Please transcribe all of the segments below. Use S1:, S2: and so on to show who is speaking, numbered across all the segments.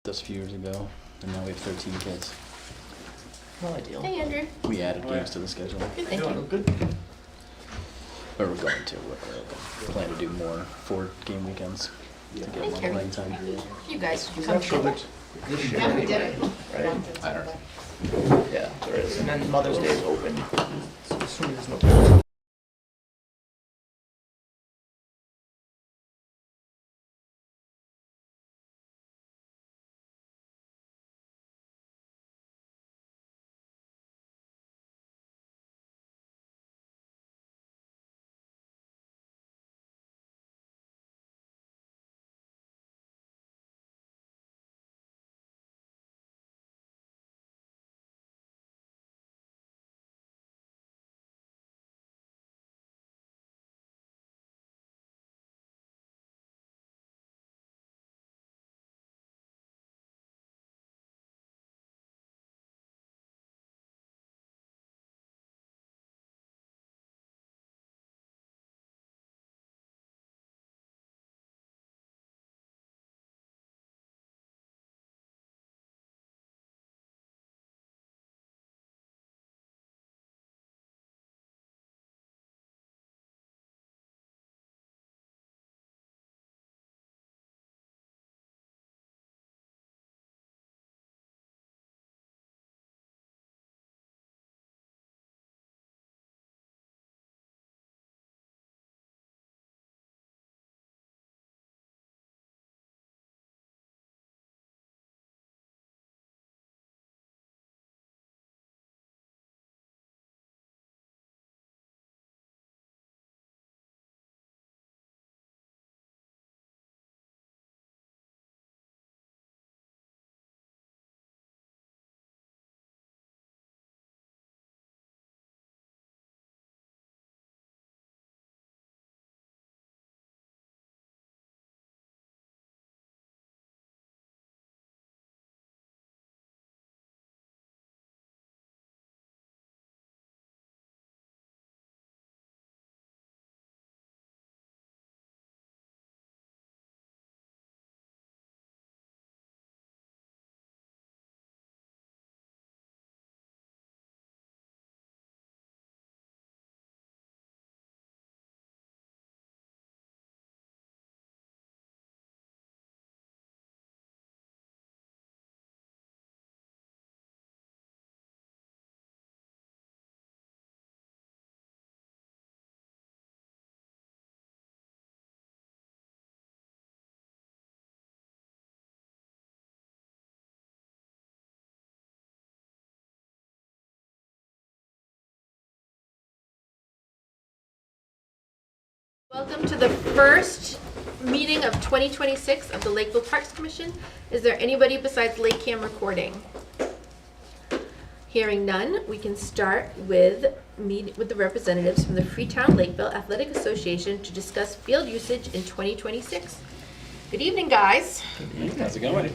S1: this a few years ago, and now we have 13 kids.
S2: Not ideal.
S3: Hey, Andrew.
S1: We added games to the schedule.
S3: Good, thank you.
S2: Good.
S1: But we're going to plan to do more 4-game weekends to get
S3: Thank
S1: more
S3: you.
S1: playing time.
S3: You guys should
S2: Is
S3: come
S2: that for
S3: together.
S2: this year?
S3: Yeah, we did it.
S2: Right?
S1: I don't know.
S2: Yeah, there is. And then Mother's Day is open. So assuming there's no.
S3: Welcome to the first meeting of 2026 of the Lakeville Parks Commission. Is there anybody besides Lake Cam recording? Hearing none, we can start with the representatives from the Freetown Lakeville Athletic Association to discuss field usage in 2026. Good evening, guys.
S1: How's it going?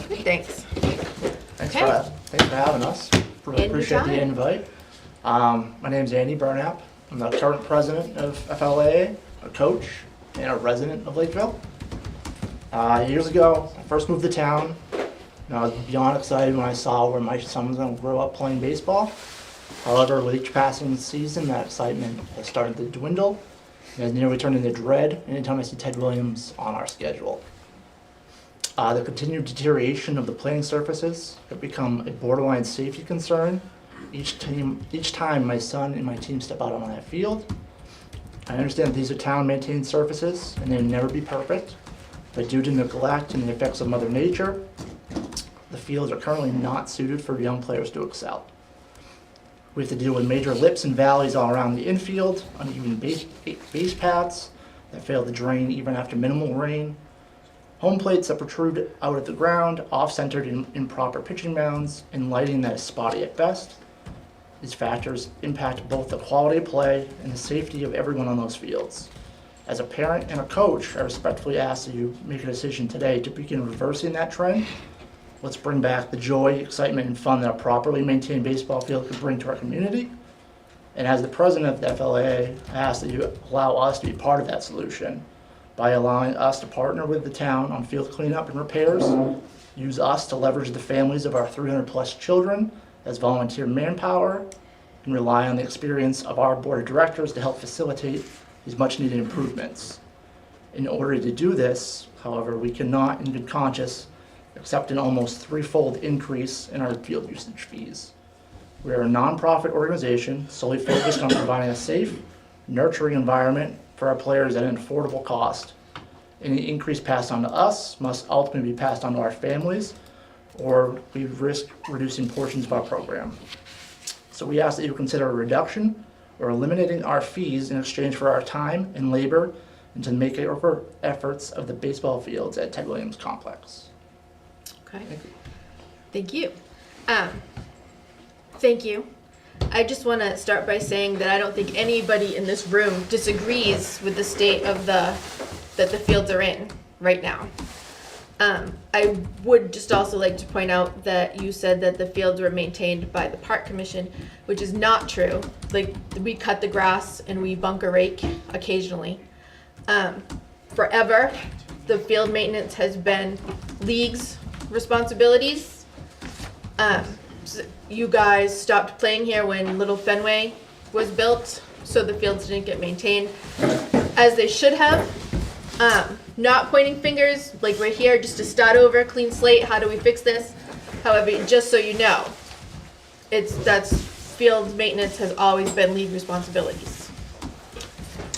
S3: Good, thanks.
S2: Thanks
S3: Okay.
S2: for having us. Really appreciate the
S3: Anytime.
S2: invite. My name's Andy Burnap. I'm the current president of FLA, a coach, and a resident of Lakeville. Years ago, I first moved to town. And I was beyond excited when I saw where my son was going to grow up playing baseball. However, with each passing season, that excitement has started to dwindle. It has nearly turned into dread anytime I see Ted Williams on our schedule. The continued deterioration of the playing surfaces have become a borderline safety concern each time my son and my team step out on that field. I understand these are town-maintained surfaces and they'll never be perfect, but due to neglect and the effects of Mother Nature, the fields are currently not suited for young players to excel. We have to deal with major lips and valleys all around the infield, uneven base paths that fail to drain even after minimal rain, home plates that protrude out at the ground, off-centered in improper pitching mounds, and lighting that is spotty at best. These factors impact both the quality of play and the safety of everyone on those fields. As a parent and a coach, I respectfully ask that you make a decision today to begin reversing that trend. Let's bring back the joy, excitement, and fun that a properly maintained baseball field can bring to our community. And as the president of the FLA, I ask that you allow us to be part of that solution by allowing us to partner with the town on field cleanup and repairs, use us to leverage the families of our 300 plus children as volunteer manpower, and rely on the experience of our board of directors to help facilitate these much needed improvements. In order to do this, however, we cannot in good conscience accept an almost threefold increase in our field usage fees. We are a nonprofit organization solely focused on providing a safe, nurturing environment for our players at an affordable cost. Any increase passed on to us must ultimately be passed on to our families, or we risk reducing portions of our program. So we ask that you consider a reduction or eliminating our fees in exchange for our time and labor into the makeover efforts of the baseball fields at Ted Williams Complex.
S3: Okay. Thank you. Thank you. I just want to start by saying that I don't think anybody in this room disagrees with the state of that the fields are in right now. I would just also like to point out that you said that the fields were maintained by the Park Commission, which is not true. Like, we cut the grass and we bunker rake occasionally. Forever, the field maintenance has been league's responsibilities. You guys stopped playing here when Little Fenway was built, so the fields didn't get maintained as they should have. Not pointing fingers, like we're here just to start over, clean slate, how do we fix this? However, just so you know, that's field maintenance has always been league responsibilities.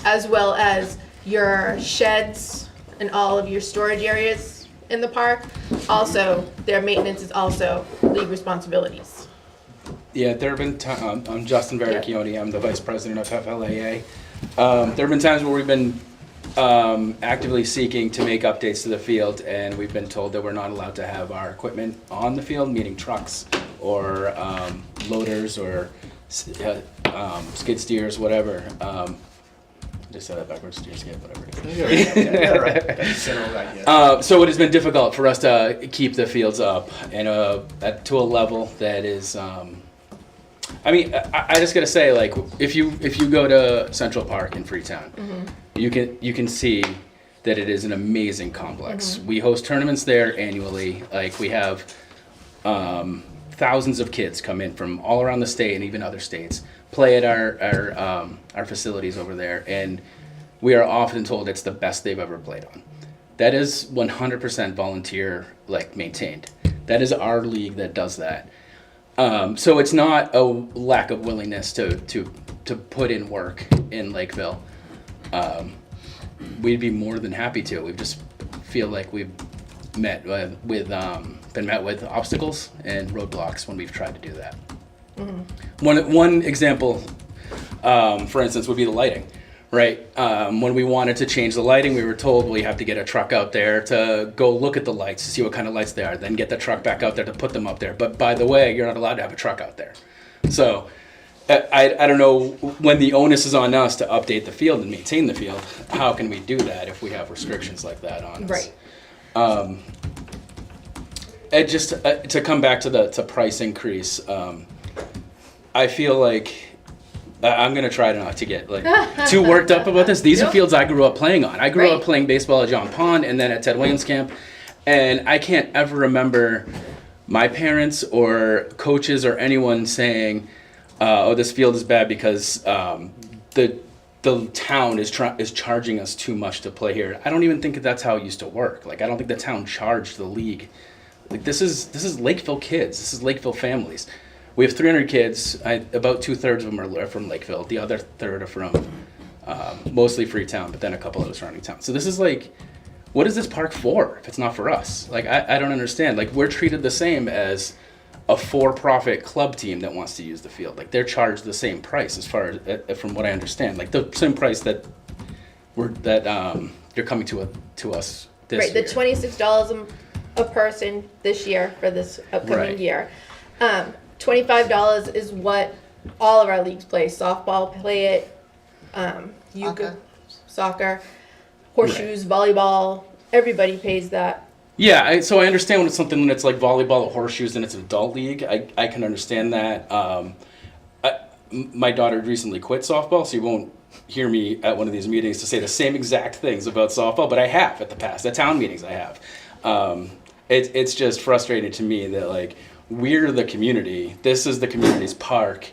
S3: As well as your sheds and all of your storage areas in the park. Also, their maintenance is also league responsibilities.
S4: Yeah, there have been times, I'm Justin Veracchione, I'm the vice president of FLAA. There have been times where we've been actively seeking to make updates to the field, and we've been told that we're not allowed to have our equipment on the field, meaning trucks or loaders or skid steers, whatever. I just said that backwards, steer skid, whatever it is. So it has been difficult for us to keep the fields up and to a level that is. I mean, I just gotta say, like, if you go to Central Park in Freetown, you can see that it is an amazing complex. We host tournaments there annually. Like, we have thousands of kids come in from all around the state and even other states, play at our facilities over there, and we are often told it's the best they've ever played on. That is 100% volunteer, like, maintained. That is our league that does that. So it's not a lack of willingness to put in work in Lakeville. We'd be more than happy to. We just feel like we've been met with obstacles and roadblocks when we've tried to do that. One example, for instance, would be the lighting. Right. When we wanted to change the lighting, we were told, well, you have to get a truck out there to go look at the lights to see what kind of lights they are, then get the truck back out there to put them up there. But by the way, you're not allowed to have a truck out there. So I don't know, when the onus is on us to update the field and maintain the field, how can we do that if we have restrictions like that on us?
S3: Right.
S4: And just to come back to price increase, I feel like I'm going to try not to get too worked up about this. These are fields I grew up playing on. I grew up playing baseball at John Pond and then at Ted Williams Camp. And I can't ever remember my parents or coaches or anyone saying, oh, this field is bad because the town is charging us too much to play here. I don't even think that's how it used to work. Like, I don't think the town charged the league. Like, this is Lakeville kids. This is Lakeville families. We have 300 kids. About 2/3 of them are from Lakeville. The other third are from mostly Freetown, but then a couple of the surrounding towns. So this is like, what is this park for if it's not for us? Like, I don't understand. Like, we're treated the same as a for-profit club team that wants to use the field. Like, they're charged the same price as far as, from what I understand. Like, the same price that you're coming to us this year.
S3: Right, the $26 a person this year for this upcoming year. $25 is what all of our leagues play. Softball play it, soccer, horseshoes, volleyball. Everybody pays that.
S4: Yeah, so I understand when it's something when it's like volleyball or horseshoes and it's an adult league. I can understand that. My daughter recently quit softball, so you won't hear me at one of these meetings to say the same exact things about softball, but I have at the town meetings I have. it's just frustrating to me that like we're the community. This is the community's park.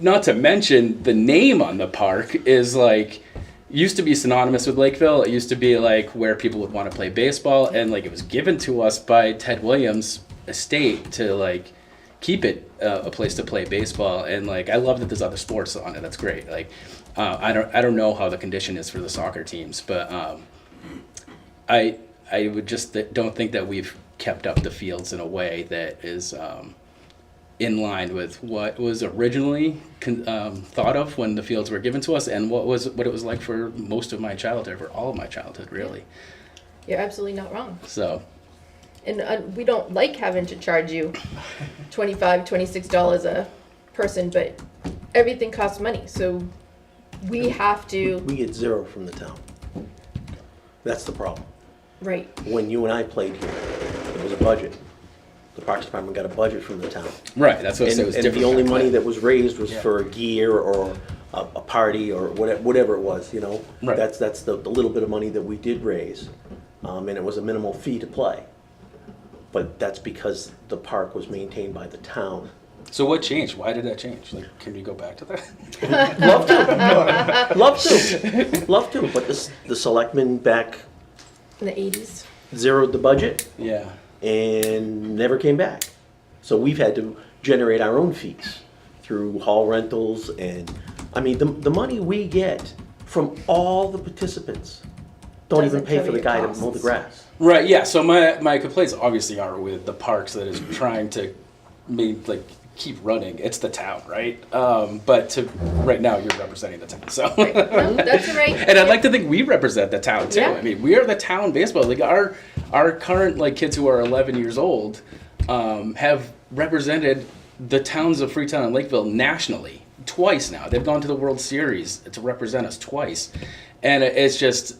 S4: Not to mention the name on the park is like used to be synonymous with Lakeville. It used to be like where people would want to play baseball, and like it was given to us by Ted Williams' estate to like keep it a place to play baseball. And like I love that there's other sports on it. That's great. Like I don't know how the condition is for the soccer teams, but I would just don't think that we've kept up the fields in a way that is in line with what was originally thought of when the fields were given to us, and what it was like for most of my childhood, for all of my childhood, really.
S3: You're absolutely not wrong.
S4: So,
S3: And we don't like having to charge you $25, $26 a person, but everything costs money, so we have to.
S5: We get zero from the town. That's the problem.
S3: Right.
S5: When you and I played here, there was a budget. The Parks Department got a budget from the town.
S4: right, that's what I said was
S5: And
S4: different.
S5: the only money that was raised was
S1: Yeah.
S5: for gear or a party or whatever it was, you know?
S4: Right.
S5: That's the little bit of money that we did raise. And it was a minimal fee to play. But that's because the park was maintained by the town.
S4: So what changed? Why did that change? Like, can we go back to that?
S5: Love to. Love to. Love to. But the selectmen back
S3: In the 80s.
S5: zeroed the budget
S4: Yeah.
S5: and never came back. So we've had to generate our own fees through hall rentals and, I mean, the money we get from all the participants don't even
S3: Doesn't
S5: pay for
S3: cover
S5: the
S3: your
S5: guy to
S3: costs.
S5: mow the grass.
S4: Right. Yeah. So my complaints obviously are with the parks that is trying to keep running. It's the town, right? But right now you're representing the town, so.
S3: Right. No, that's all right.
S4: And I'd like to think we represent the town too.
S3: Yeah.
S4: I mean, we are the town baseball league. Our current like kids who are 11 years old have represented the towns of Freetown and Lakeville nationally twice now. They've gone to the World Series to represent us twice, and it's just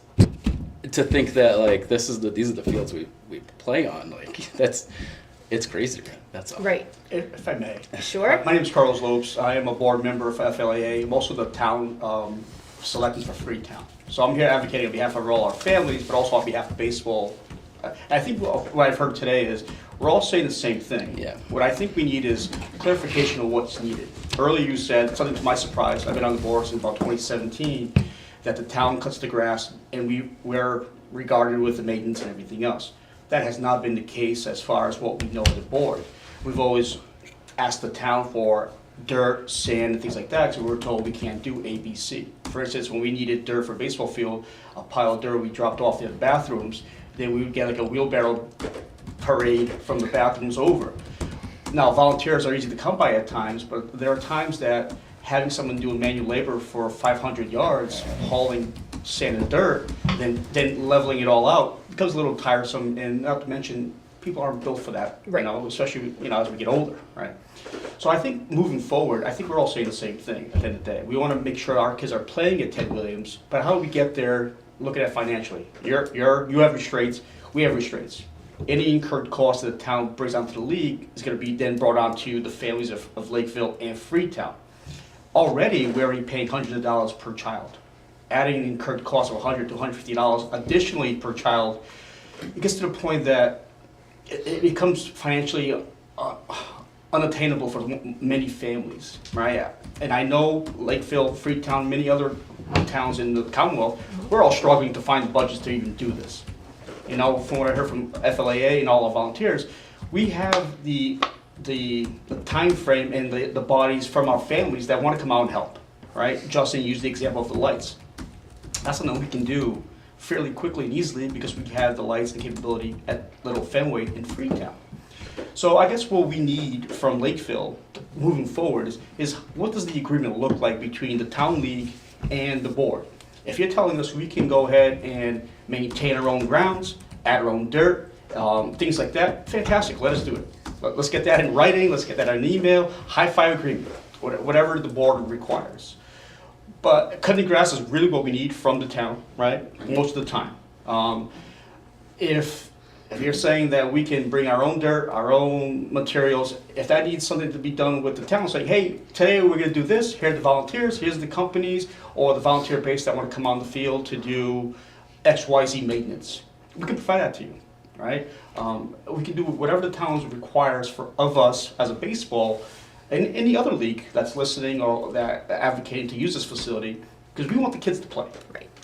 S4: to think that like these are the fields we play on. Like it's crazy to me. That's all.
S3: Right.
S6: If I may.
S3: Sure.
S6: My name is Carlos Lopes. I am a board member of FLAA. I'm also the town selectors for Freetown. So I'm here advocating on behalf of all our families, but also on behalf of baseball. I think what I've heard today is we're all saying the same thing.
S4: Yeah.
S6: What I think we need is clarification of what's needed. Earlier you said, something to my surprise, I've been on the board since about 2017, that the town cuts the grass and we're regarded with the maintenance and everything else. That has not been the case as far as what we know of the board. We've always asked the town for dirt, sand, and things like that, because we were told we can't do A, B, C. For instance, when we needed dirt for a baseball field, a pile of dirt we dropped off the bathrooms, then we would get like a wheelbarrow parade from the bathrooms over. Now, volunteers are easy to come by at times, but there are times that having someone doing manual labor for 500 yards, hauling sand and dirt, then leveling it all out, becomes a little tiresome, and not to mention, people aren't built for that,
S3: Right.
S6: especially, as we get older, right? So I think moving forward, I think we're all saying the same thing at the end of the day. We want to make sure our kids are playing at Ted Williams, but how do we get there, looking at financially? You have restraints, we have restraints. Any incurred cost that the town brings onto the league is going to be then brought on to the families of Lakeville and Freetown. Already, we're already paying hundreds of dollars per child. Adding an incurred cost of $100 to $150 additionally per child, it gets to the point that it becomes financially unattainable for many families, right? And I know Lakeville, Freetown, many other towns in the Commonwealth, we're all struggling to find the budgets to even do this. From what I heard from FLAA and all our volunteers, we have the time frame and the bodies from our families that want to come out and help, right? Justin used the example of the lights. That's something we can do fairly quickly and easily because we have the lights and capability at Little Fenway in Freetown. So I guess what we need from Lakeville moving forward is what does the agreement look like between the town league and the board? If you're telling us we can go ahead and maintain our own grounds, add our own dirt, things like that, fantastic, let us do it. Let's get that in writing, let's get that in an email, high-five agreement, whatever the board requires. But cutting grass is really what we need from the town, right? Most of the time. If you're saying that we can bring our own dirt, our own materials, if that needs something to be done with the town, saying, hey, today we're gonna do this, here are the volunteers, here's the companies, or the volunteer base that wanna come on the field to do XYZ maintenance. We can provide that to you. right? We can do whatever the town requires of us as a baseball and any other league that's listening or that advocating to use this facility, because we want the kids to play.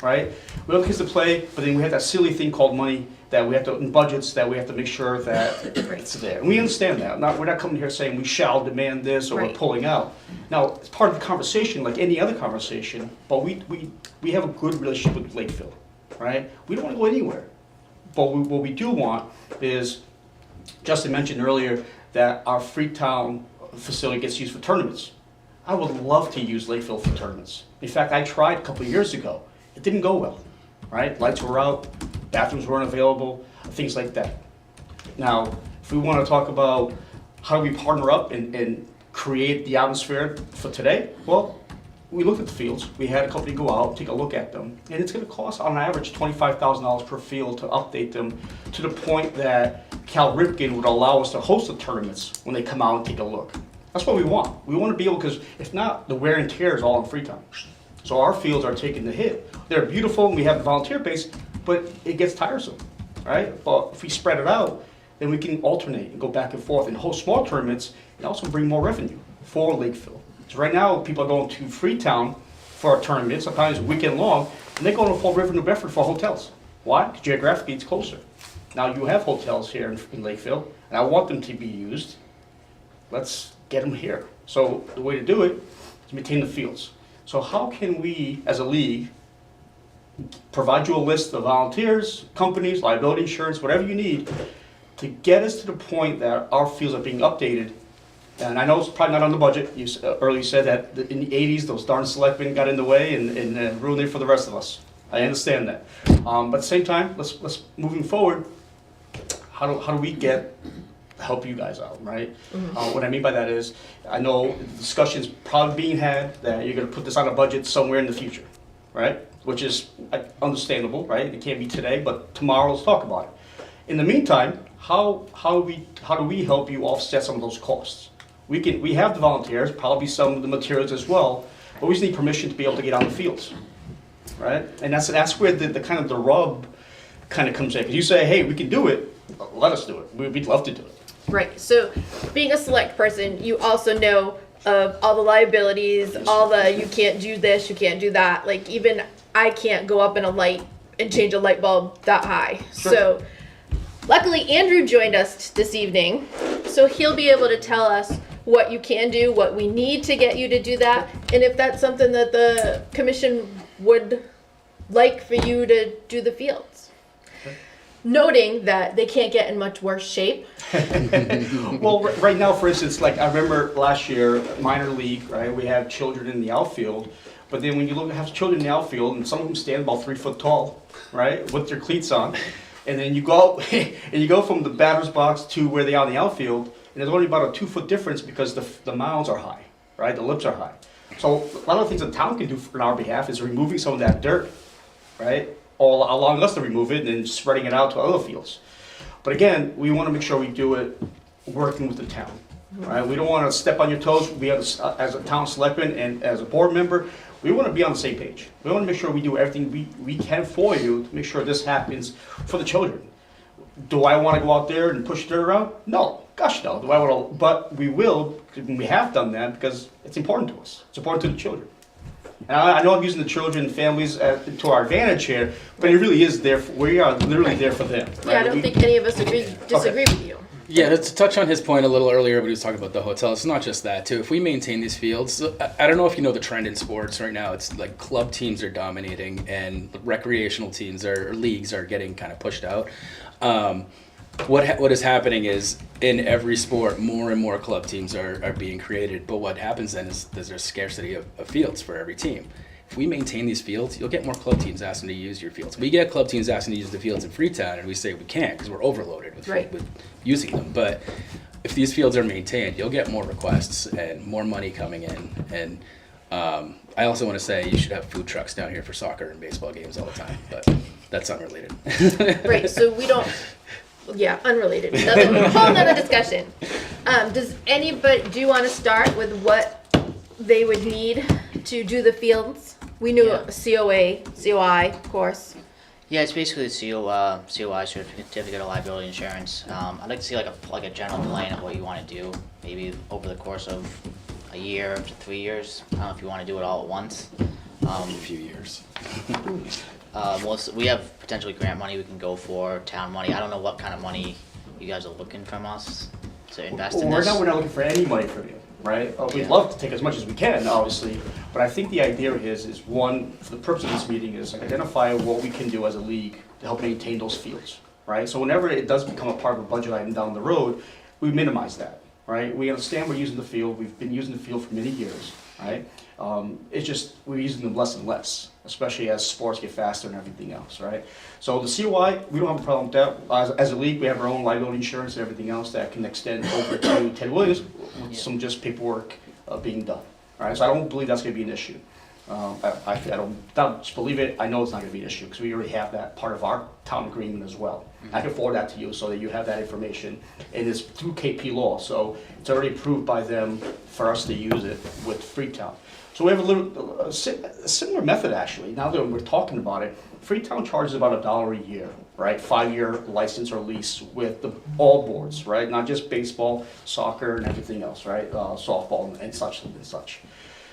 S6: Right? We want kids to play, but then we have that silly thing called money that we have to, in budgets, that we have to make sure that it's there. And we understand that. We're not coming here saying we shall demand this or we're pulling out. Now, it's part of the conversation, like any other conversation, but we have a good relationship with Lakeville, right? We don't want to go anywhere. But what we do want is, Justin mentioned earlier that our Freetown facility gets used for tournaments. I would love to use Lakeville for tournaments. In fact, I tried a couple of years ago. It didn't go well, right? Lights were out, bathrooms weren't available, things like that. Now, if we want to talk about how do we partner up and create the atmosphere for today, well, we looked at the fields. We had a company go out, take a look at them, and it's going to cost on average $25,000 per field to update them to the point that Cal Ripken would allow us to host the tournaments when they come out and take a look. That's what we want. We want to be able, because if not, the wear and tear is all in Freetown. So our fields are taking the hit. They're beautiful, and we have the volunteer base, but it gets tiresome, right? But if we spread it out, then we can alternate and go back and forth and host small tournaments and also bring more revenue for Lakeville. So right now, people are going to Freetown for a tournament, sometimes weekend long, and they're going to Fall River, New Bedford for hotels. Why? Because geographically, it's closer. Now, you have hotels here in Lakeville, and I want them to be used. Let's get them here. So the way to do it is maintain the fields. So how can we, as a league, provide you a list of volunteers, companies, liability insurance, whatever you need, to get us to the point that our fields are being updated? And I know it's probably not on the budget. You earlier said that in the 80s, those darn selectmen got in the way and ruined it for the rest of us. I understand that. But at the same time, let's moving forward, how do we help you guys out, right? What I mean by that is, I know the discussion's probably being had that you're gonna put this on a budget somewhere in the future, right? Which is understandable, right? It can't be today, but tomorrow let's talk about it. In the meantime, how do we help you offset some of those costs? We have the volunteers, probably some of the materials as well, but we just need permission to be able to get on the fields, right? And that's where the kind of the rub kind of comes in. Because you say, hey, we can do it, let us do it. We'd love to do it.
S3: Right. So being a select person, you also know of all the liabilities, all the you can't do this, you can't do that. Like even I can't go up in a light and change a light bulb that high.
S6: Sure.
S3: So luckily Andrew joined us this evening, so he'll be able to tell us what you can do, what we need to get you to do that, and if that's something that the commission would like for you to do the fields. Noting that they can't get in much worse shape.
S6: Well, right now, for instance, like I remember last year, minor league, right? We had children in the outfield, but then when you have children in the outfield, and some of them stand about 3 foot tall, right, with their cleats on, and then you go and you go from the batter's box to where they are in the outfield, and there's only about a 2 foot difference because the mounds are high, right? The lips are high. So a lot of things the town can do on our behalf is removing some of that dirt, right? Or allowing us to remove it and then spreading it out to other fields. But again, we want to make sure we do it working with the town, right? We don't want to step on your toes. We have, as a town selectman and as a board member, we want to be on the same page. We want to make sure we do everything we can for you to make sure this happens for the children. Do I want to go out there and push dirt around? No, gosh no. Do I want to? But we will. We have done that because it's important to us. It's important to the children. And I know I'm using the children and families to our advantage here, but it really is there. We are literally there for them. Right?
S3: Yeah, I don't think any of us disagree with you.
S4: Yeah, to touch on his point a little earlier, but he was talking about the hotel. It's not just that, too. If we maintain these fields, I don't know if you know the trend in sports right now. It's like club teams are dominating and recreational teams or leagues are getting kind of pushed out. What is happening is in every sport, more and more club teams are being created. But what happens then is there's a scarcity of fields for every team. If we maintain these fields, you'll get more club teams asking to use your fields. We get club teams asking to use the fields in Freetown, and we say we can't because we're overloaded with using them. But if these fields are maintained, you'll get more requests and more money coming in. And I also want to say you should have food trucks down here for soccer and baseball games all the time, but that's unrelated.
S3: Right, so we don't, yeah, unrelated. Whole nother discussion. Do you want to start with what they would need to do the fields? We knew COI, of course.
S7: Yeah, it's basically the COI, certificate of liability insurance. I'd like to see like a general plan of what you want to do, maybe over the course of a year to 3 years. I don't know if you want to do it all at once.
S4: A few years.
S7: We have potentially grant money we can go for, town money. I don't know what kind of money you guys are looking from us to invest in
S6: Well,
S7: this.
S6: right now, we're not looking for any money from you, right? We'd
S7: Yeah.
S6: love to take as much as we can, obviously, but I think the idea is one, for the purpose of this meeting, is identify what we can do as a league to help maintain those fields, right? So whenever it does become a part of a budget item down the road, we minimize that, right? We understand we're using the field, we've been using the field for many years, right? It's just, we're using them less and less, especially as sports get faster and everything else, right? So the COI, we don't have a problem with that. As a league, we have our own liability insurance and everything else that can extend over to Ted Williams with some just paperwork being done, all right? So I don't believe that's gonna be an issue. I don't just believe it, I know it's not gonna be an issue, because we already have that part of our town agreement as well. I can forward that to you so that you have that information, and it's through KP Law, so it's already approved by them for us to use it with Freetown. So we have a similar method, actually, now that we're talking about it. Freetown charges about $1 a year, right? 5-year license or lease with all boards, right? Not just baseball, soccer, and everything else, right? Softball and such and such.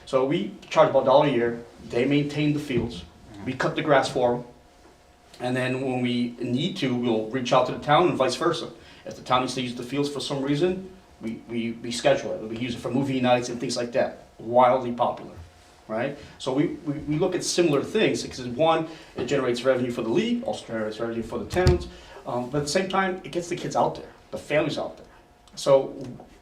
S6: So we charge about $1 a year. They maintain the fields. We cut the grass for them. And then when we need to, we'll reach out to the town and vice versa. If the town needs to use the fields for some reason, we schedule it. We use it for movie nights and things like that. Wildly popular, right? So we look at similar things because one, it generates revenue for the league, also generates revenue for the towns, but at the same time, it gets the kids out there, the families out there. So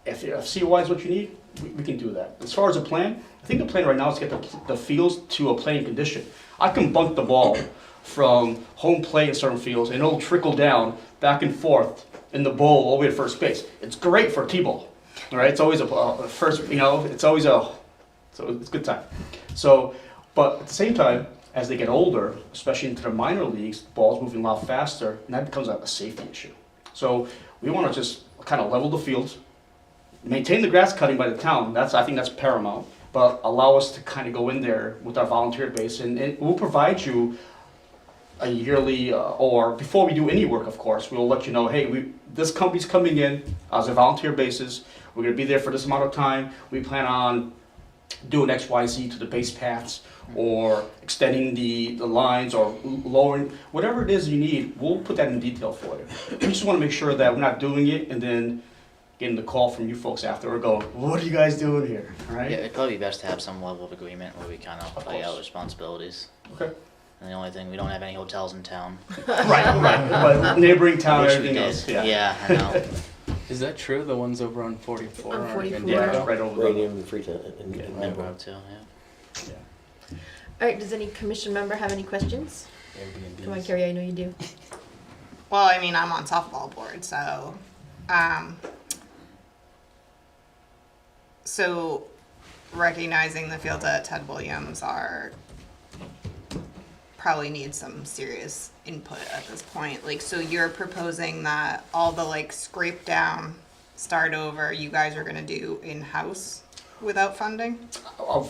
S6: if COI is what you need, we can do that. As far as a plan, I think the plan right now is to get the fields to a playing condition. I can bunk the ball from home plate in certain fields and it'll trickle down back and forth in the bowl all the way to first base. It's great for T-ball, all right? It's always a first, it's always so it's a good time. So, but at the same time, as they get older, especially into the minor leagues, the ball's moving a lot faster, and that becomes a safety issue. So we want to just kind of level the fields, maintain the grass cutting by the town. I think that's paramount. But allow us to kind of go in there with our volunteer base, and we'll provide you a yearly, or before we do any work, of course, we'll let you know, hey, this company's coming in as a volunteer basis. We're going to be there for this amount of time. We plan on doing X, Y, Z to the base paths, or extending the lines, or lowering, whatever it is you need, we'll put that in detail for you. We just want to make sure that we're not doing it and then getting the call from you folks after, or going, what are you guys doing here, all right?
S7: Yeah, it'd probably be best to have some level of agreement where we kind of lay out
S6: course.
S7: responsibilities.
S6: Okay.
S7: And the only thing, we don't have any hotels in town.
S6: Right, but neighboring town,
S7: Wish we
S6: everything
S7: did.
S6: else, yeah.
S7: Yeah, I know.
S4: Is that true? The ones over on 44?
S3: On
S4: are
S3: 44.
S4: in
S6: Yeah,
S4: Denver?
S6: right over
S5: Right
S6: the,
S5: in Freetown.
S7: And then Route 2, yeah.
S6: yeah.
S3: All right, does any commission member have any questions?
S4: Airbnbs.
S3: Come on, Carrie, I know you do.
S8: Well, I mean, I'm on softball board, so recognizing the fields at Ted Williams probably need some serious input at this point. Like, so you're proposing that all the like scrape down, start over, you guys are gonna do in-house without funding?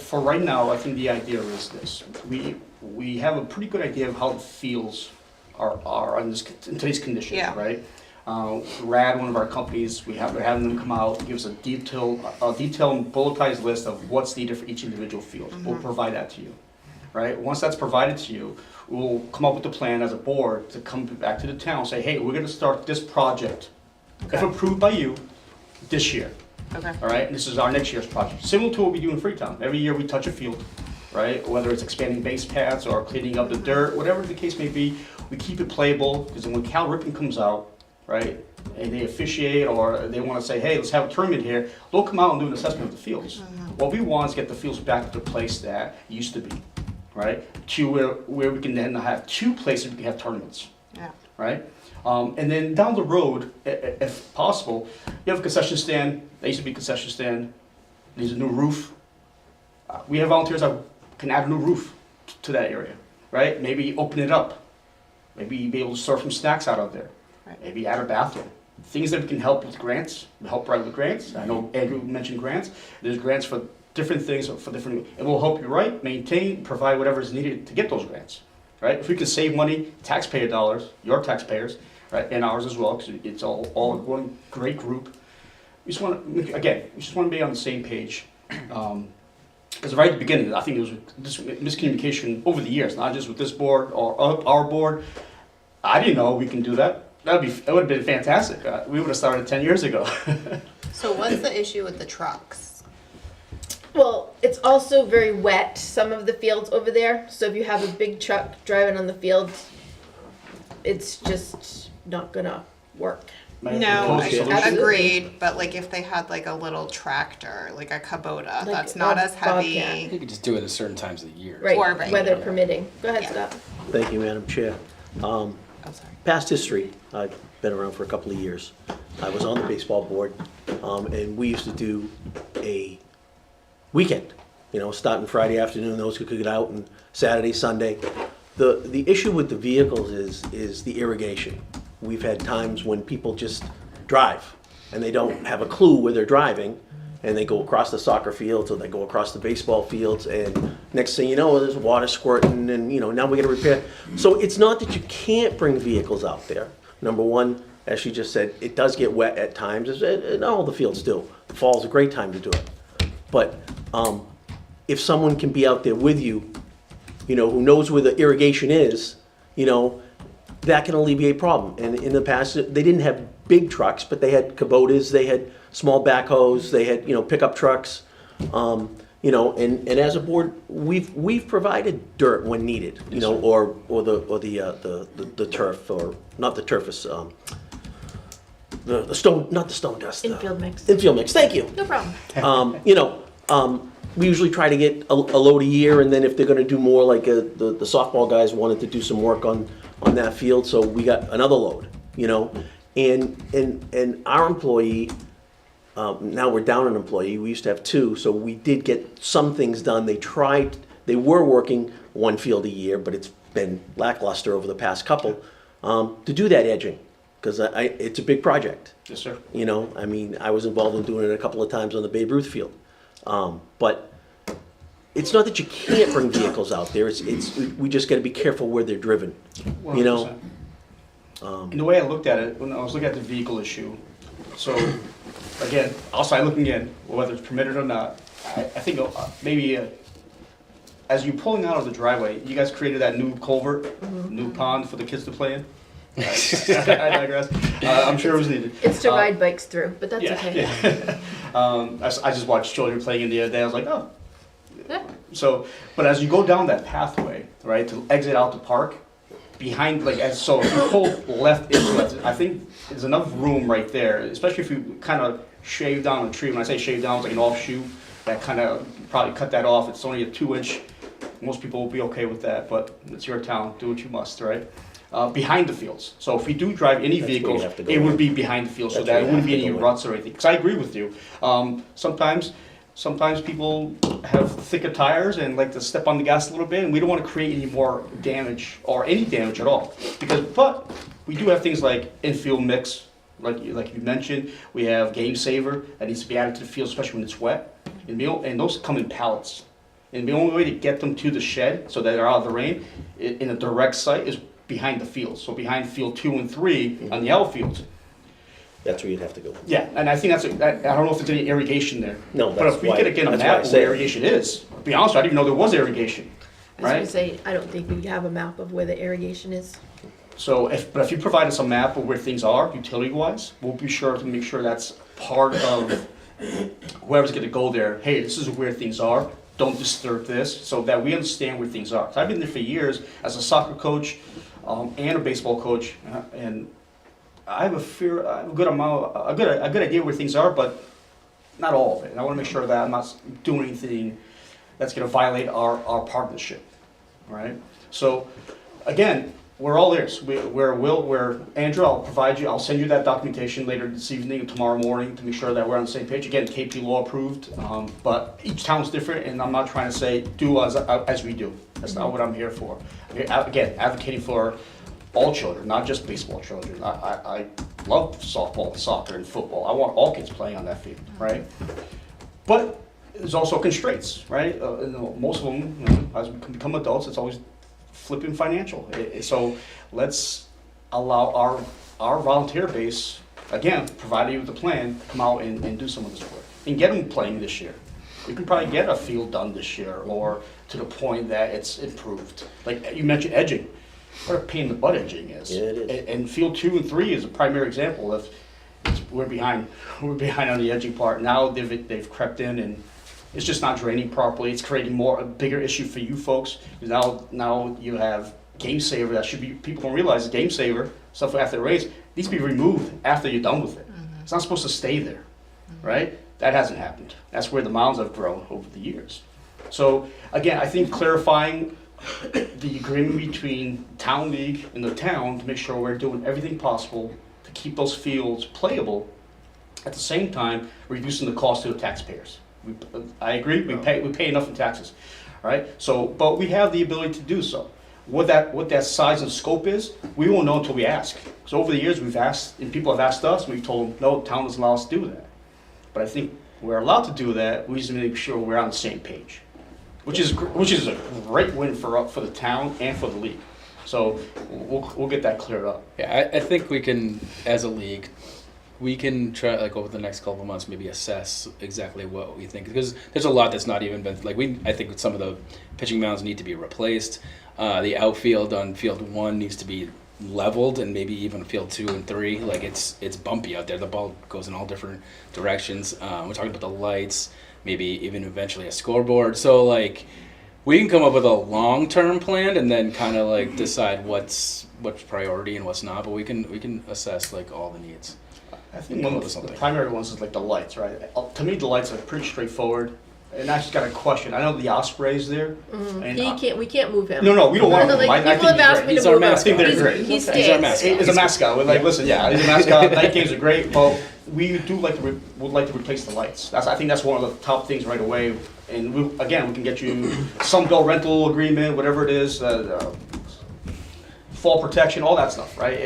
S6: For right now, I think the idea is this. We have a pretty good idea of how the fields are in today's condition,
S8: Yeah.
S6: right? RAD, one of our companies, we're having them come out, give us a detailed bulletized list of what's needed for each individual field. We'll provide that to you, right? Once that's provided to you, we'll come up with a plan as a board to come back to the town, say, hey, we're gonna start this project, if
S8: Okay.
S6: approved by you, this year.
S8: Okay.
S6: All right, and this is our next year's project, similar to what we do in Freetown. Every year we touch a field, right? Whether it's expanding base paths or cleaning up the dirt, whatever the case may be, we keep it playable, because then when Cal Ripken comes out, right, and they officiate, or they want to say, hey, let's have a tournament here, they'll come out and do an assessment of the fields. What we want is get the fields back to the place that it used to be, right? To where we can then have two places we can have tournaments,
S8: Yeah.
S6: right? And then down the road, if possible, you have a concession stand. There used to be a concession stand. There's a new roof. We have volunteers that can add a new roof to that area, right? Maybe open it up. Maybe be able to serve some snacks out of there.
S8: Right.
S6: Maybe add a bathroom. Things that can help with grants, help right with grants. I know Andrew mentioned grants. There's grants for different things, for different, it will help you maintain, provide whatever is needed to get those grants. right? If we can save money, taxpayer dollars, your taxpayers, right, and ours as well, because it's all one great group. We just want to, again, we just want to be on the same page. Because right at the beginning, I think there was this miscommunication over the years, not just with this board or our board. I didn't know we can do that. It would have been fantastic. We would have started 10 years ago.
S8: So what's the issue with the trucks?
S3: Well, it's also very wet, some of the fields over there. So if you have a big truck driving on the field, it's just not gonna work.
S8: No,
S5: solution?
S8: agreed, but like if they had like a little tractor, like a Kubota,
S3: Like
S8: that's not
S3: a
S8: as heavy.
S3: Bobcat.
S4: You could just do it at certain times of the year.
S3: Right,
S8: Or right.
S3: weather permitting. Go ahead,
S8: Yeah.
S3: Scott.
S5: Thank you, Madam Chair.
S8: Oh, sorry.
S5: Past history, I've been around for a couple of years. I was on the baseball board, and we used to do a weekend, starting Friday afternoon, those who could get out, and Saturday, Sunday. The issue with the vehicles is the irrigation. We've had times when people just drive, and they don't have a clue where they're driving, and they go across the soccer fields, or they go across the baseball fields, and next thing you know, there's water squirting, and, now we gotta repair. So it's not that you can't bring vehicles out there. Number one, as she just said, it does get wet at times, and all the fields do. Fall's a great time to do it. But if someone can be out there with you, who knows where the irrigation is, that can alleviate problem. And in the past, they didn't have big trucks, but they had Kubotas, they had small backhoes, they had, pickup trucks. And as a board, we've provided dirt when needed, or the turf, or not the turf, it's the stone, not the stone dust.
S3: Infield mix.
S5: Infield mix, thank you.
S3: No problem.
S5: We usually try to get a load a year, and then if they're gonna do more, like the softball guys wanted to do some work on that field, so we got another load, And our employee, now we're down an employee, we used to have two, so we did get some things done. They were working one field a year, but it's been lackluster over the past couple, to do that edging, because it's a big project.
S6: Yes, sir.
S5: I was involved in doing it a couple of times on the Babe Ruth field. But it's not that you can't bring vehicles out there, we just gotta be careful where they're driven,
S6: 100%. And the way I looked at it, when I was looking at the vehicle issue, so, again, outside looking in, whether it's permitted or not, I think maybe as you're pulling out of the driveway, you guys created that new culvert, new pond for the kids to play in? I digress. I'm sure it was needed.
S3: It's to ride bikes through, but that's
S6: Yeah,
S3: okay.
S6: yeah. I just watched children playing in the other day. I was like, oh.
S3: Yeah.
S6: So, but as you go down that pathway, right, to exit out the park, behind, so if you pull left into it, I think there's enough room right there, especially if you kind of shave down a tree. When I say shave down, it's like an offshoot that kind of probably cut that off. It's only a 2-inch. Most people will be okay with that, but it's your town. Do what you must, right? Behind the fields. So if we do drive any
S5: That's where you
S6: vehicles,
S5: have to go.
S6: it would be behind the field, so
S5: That's
S6: that
S5: where
S6: it
S5: you
S6: wouldn't be
S5: have to
S6: any
S5: go in.
S6: ruts or anything. Because I agree with you. Sometimes people have thicker tires and like to step on the gas a little bit, and we don't want to create any more damage or any damage at all. But we do have things like infield mix, like you mentioned. We have game saver that needs to be added to the field, especially when it's wet. And those come in pallets. And the only way to get them to the shed so that they're out of the rain in a direct site is behind the field. So behind field 2 and 3 on the outfields.
S5: That's where you'd have to go.
S6: Yeah, and I think I don't know if there's any irrigation there.
S5: No,
S6: But
S5: that's
S6: if we
S5: why-
S6: could get a
S5: that's why I
S6: map of
S5: say
S6: where
S5: it.
S6: irrigation is, to be honest, I didn't even know there was irrigation,
S3: I was gonna
S6: right?
S3: say, I don't think we have a map of where the irrigation is.
S6: So if you provide us a map of where things are, utility-wise, we'll be sure to make sure that's part of whoever's gonna go there. Hey, this is where things are, don't disturb this, so that we understand where things are. 'Cause I've been there for years as a soccer coach and a baseball coach, and I have a good idea where things are, but not all of it. And I want to make sure that I'm not doing anything that's going to violate our partnership, right? So, again, we're all ears. We're Andrew. I'll send you that documentation later this evening and tomorrow morning to make sure that we're on the same page. Again, KP law approved, but each town's different, and I'm not trying to say do as we do. That's not what I'm here for. Again, advocating for all children, not just baseball children. I love softball, soccer, and football. I want all kids playing on that field, right? But there's also constraints, right? Most of them, as we become adults, it's always flipping financial. So let's allow our volunteer base, again, provided you with a plan, come out and do some of this work and get them playing this year. We can probably get a field done this year, or to the point that it's improved. Like you mentioned edging, what a pain in the butt edging is.
S5: Yeah, it is.
S6: And field 2 and 3 is a primary example of we're behind on the edging part. Now they've crept in and it's just not draining properly. It's creating a bigger issue for you folks. Now you have game saver that should be, people don't realize the game saver, stuff after the race, needs to be removed after you're done with it. It's not supposed to stay there, right? That hasn't happened. That's where the mounds have grown over the years. So again, I think clarifying the agreement between town league and the town to make sure we're doing everything possible to keep those fields playable, at the same time reducing the cost to the taxpayers. I agree, we pay enough in taxes, right? So, but we have the ability to do so. What that size and scope is, we won't know until we ask. So over the years, we've asked, and people have asked us, and we've told them, no, town doesn't allow us to do that. But I think we're allowed to do that. We just make sure we're on the same page, which is a great win for the town and for the league. So we'll get that cleared up.
S4: Yeah, I think we can, as a league, we can try, like, over the next couple of months, maybe assess exactly what we think, because there's a lot that's not even been, like, I think some of the pitching mounds need to be replaced. The outfield on field 1 needs to be leveled, and maybe even field 2 and 3. Like, it's bumpy out there. The ball goes in all different directions. We're talking about the lights, maybe even eventually a scoreboard. So, like, we can come up with a long-term plan and then kind of like decide what's priority and what's not. But we can assess like all the needs.
S6: I think one of the primary ones is like the lights, right? To me, the lights are pretty straightforward. And I just got a question. I know the Osprey's there. And
S3: We can't move him.
S6: No, we don't want to move him.
S3: Like,
S6: I
S3: people have asked me
S4: He's
S3: to
S4: our
S3: move him.
S4: mascot.
S6: I think they're great.
S3: He
S4: He's our
S3: stays.
S4: mascot.
S6: He's a mascot. We're like, listen, yeah, he's a mascot. Night games are great, but we do would like to replace the lights. I think that's one of the top things right away. And we can get you some bill rental agreement, whatever it is, fall protection, all that stuff, right?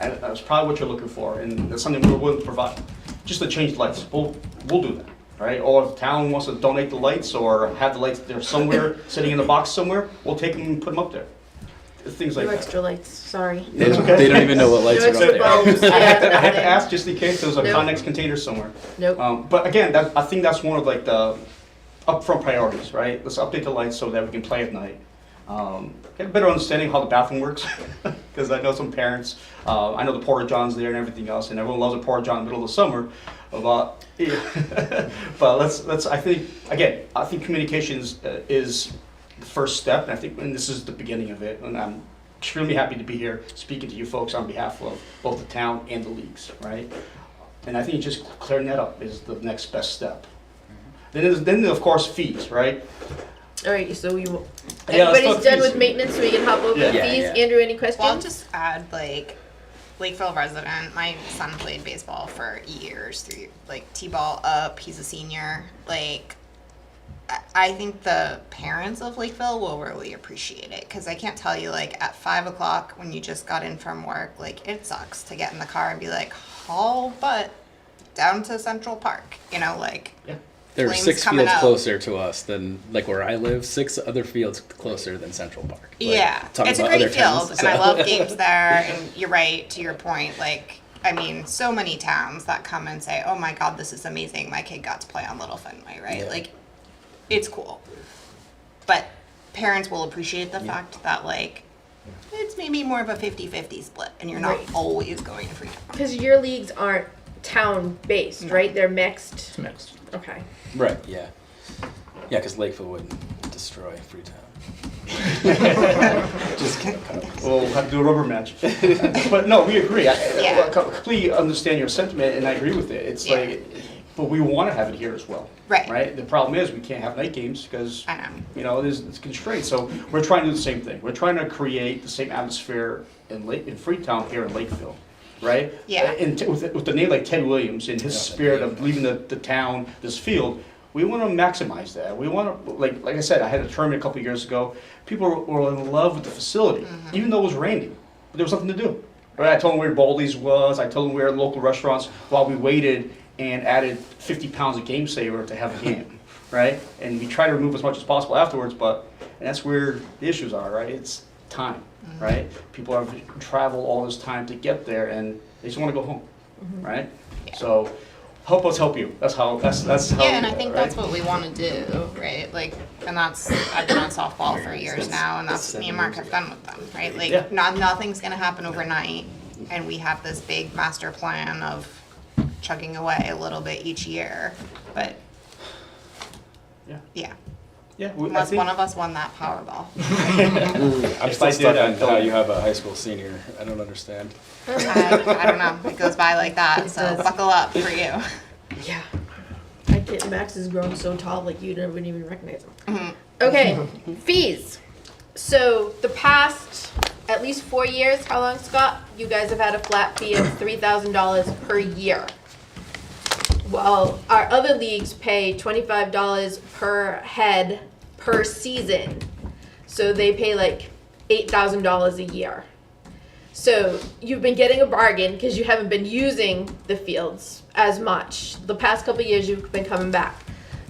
S6: That's probably what you're looking for, and that's something we're willing to provide. Just to change the lights, we'll do that, right? Or if the town wants to donate the lights or have the lights there somewhere, sitting in the box somewhere, we'll take them and put them up there. Things like
S3: No
S6: that.
S3: extra lights, sorry.
S6: It's okay.
S4: They don't even know what lights
S3: No
S4: are up
S3: extra
S4: there.
S3: bulbs,
S6: I had to
S3: nothing.
S6: ask just in case there was a
S3: Nope.
S6: Connex container somewhere.
S3: Nope.
S6: But again, I think that's one of like the upfront priorities, right? Let's update the lights so that we can play at night. Get a better understanding how the bathroom works, because I know some parents, I know the porta johns there and everything else, and everyone loves a porta john in the middle of the summer. But let's. I think communications is the first step, and this is the beginning of it. And I'm extremely happy to be here speaking to you folks on behalf of both the town and the leagues, right? And I think just clearing that up is the next best step. Then of course fees, right?
S3: All right, so
S6: Yeah, let's
S3: everybody's
S6: talk
S3: done
S6: fees.
S3: with maintenance, so we can hop over
S6: Yeah.
S3: to
S4: Yeah,
S3: fees.
S4: yeah.
S3: Andrew, any questions?
S8: Well, I'll just add, like, Lakeville resident, my son played baseball for years, through, like, T-ball up, he's a senior. Like, I think the parents of Lakeville will really appreciate it, because I can't tell you, like, at 5 o'clock when you just got in from work, like, it sucks to get in the car and be like, haul butt down to Central Park, you know, like.
S6: Yeah.
S4: There are
S8: Flames
S4: 6
S8: coming
S4: fields
S8: out.
S4: closer to us than, like, where I live. 6 other fields closer than Central Park. Like,
S8: Yeah,
S4: talking
S8: it's a
S4: about
S8: great
S4: other
S8: field,
S4: towns,
S8: and I
S4: so.
S8: love games there. And you're right, to your point. Like, I mean, so many towns that come and say, "Oh my God, this is amazing! My kid got to play on Little Fenway." Right?
S4: Yeah.
S8: Like, it's cool. But parents will appreciate the fact that, like, it's maybe more of a 50-50 split, and you're not
S3: Right.
S8: always going to Freetown.
S3: Because your leagues aren't town-based, right? They're mixed.
S2: It's mixed.
S3: Okay.
S4: Right, yeah. Yeah, because Lakeville would destroy Freetown. Just kidding.
S6: We'll have to do a rubber match. But no, we agree.
S8: Yeah.
S6: I completely understand your sentiment, and I agree with it. It's
S8: Yeah.
S6: like, but we want to have it here as well.
S8: Right.
S6: Right? The problem is we can't have night games because,
S8: I know.
S6: you know, it's constrained. So we're trying to do the same thing. We're trying to create the same atmosphere in Freetown here in Lakeville. Right?
S8: Yeah.
S6: And with the name like Ted Williams and his spirit of leaving the town, this field, we want to maximize that. We want to, like I said, I had a tournament a couple of years ago. People were in love with the facility, even though it was raining. But there was nothing to do. Right? I told them where Baldy's was. I told them where local restaurants while we waited and added 50 pounds of game saver to have a game. Right? And we try to remove as much as possible afterwards, and that's where the issues are, right? time, right? People have traveled all this time to get there, and they just want to go home, right?
S8: Yeah.
S6: So help us help you. That's how. That's how.
S8: Yeah, and I think
S6: right?
S8: that's what we want to do, right? Like, and that's, I've been on softball for years now, and that's what me and Mark have done with them, right? Like,
S6: Yeah.
S8: nothing's gonna happen overnight, and we have this big master plan of chugging away a little bit each year, but
S6: Yeah.
S8: yeah,
S6: Yeah.
S8: unless one of us won that Powerball.
S4: I'm
S6: If
S4: still
S6: I
S4: stuck
S6: did,
S4: on
S6: I'd
S4: how
S6: go.
S4: you have a high school senior. I don't understand.
S8: I don't know, it goes by like that,
S3: It
S8: so
S3: does.
S8: buckle up for you.
S3: Yeah. I can't, Max is growing so tall, like you wouldn't even recognize him. Okay, fees. So the past at least 4 years, how long, Scott? You guys have had a flat fee of $3,000 per year. While our other leagues pay $25 per head per season. So they pay like $8,000 a year. So you've been getting a bargain because you haven't been using the fields as much. The past couple of years you've been coming back.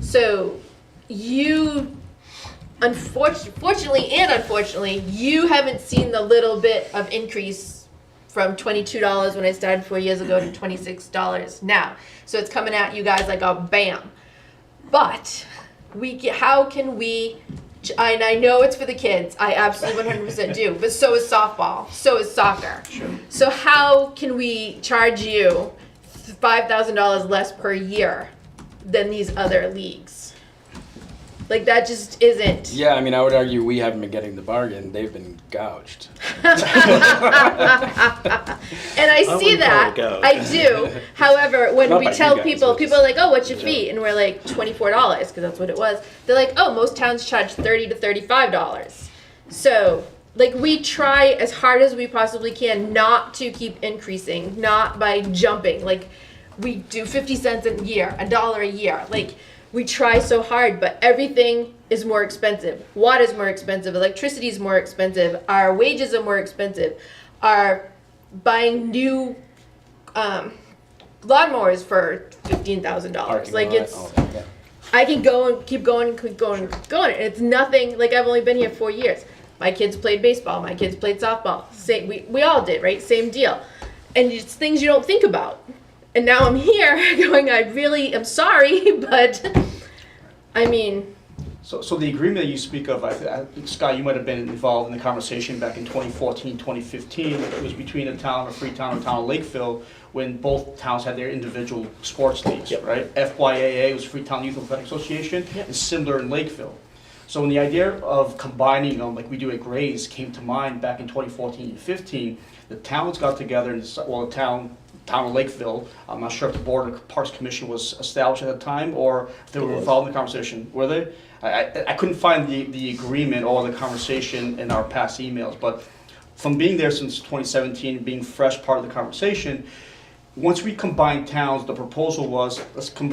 S3: So you, fortunately and unfortunately, you haven't seen the little bit of increase from $22 when I started 4 years ago to $26 now. So it's coming at you guys like a bam. But how can we, and I know it's for the kids, I absolutely 100% do, but so is softball, so is soccer.
S6: Sure.
S3: So how can we charge you $5,000 less per year than these other leagues? Like, that just isn't.
S4: Yeah, I mean, I would argue we haven't been getting the bargain. They've been gouged.
S3: And I see
S5: wouldn't call
S3: that,
S5: it gouge.
S3: I do. However, when
S4: Not
S3: we
S4: by you
S3: tell
S4: guys,
S3: people,
S4: but
S3: people are like, oh, what's your
S4: Yeah.
S3: fee? And we're like, $24, because that's what it was. They're like, oh, most towns charge $30 to $35. So, like, we try as hard as we possibly can not to keep increasing, not by jumping. Like, we do 50 cents a year, $1 a year. Like, we try so hard, but everything is more expensive. Water is more expensive. Electricity is more expensive. Our wages are more expensive. Our buying new lawnmowers for $15,000.
S4: Parking
S3: Like,
S4: lot,
S3: it's,
S4: all that, yeah.
S3: I can go and keep going and keep going and keep going. It's nothing, like, I've only been here 4 years. My kids played baseball. My kids played softball. Same, we all did, right? Same deal. And it's things you don't think about. And now I'm here going, I really am sorry, but I mean,
S6: So the agreement that you speak of, I think, Scott, you might have been involved in the conversation back in 2014, 2015. It was between the town of Freetown and the town of Lakeville when both towns had their individual sports leagues,
S5: Yep.
S6: right? FYAA was Freetown Youth Athletic Association, and similar in Lakeville. So when the idea of combining them, like we do at Grays, came to mind back in 2014 and 15, the towns got together and, well, the town of Lakeville, I'm not sure if the Board of Parks Commission was established at the time or if they were involved in the conversation. Were they? I couldn't find the agreement or the conversation in our past emails, but from being there since 2017, being fresh part of the conversation, once we combined towns, the proposal was, let's get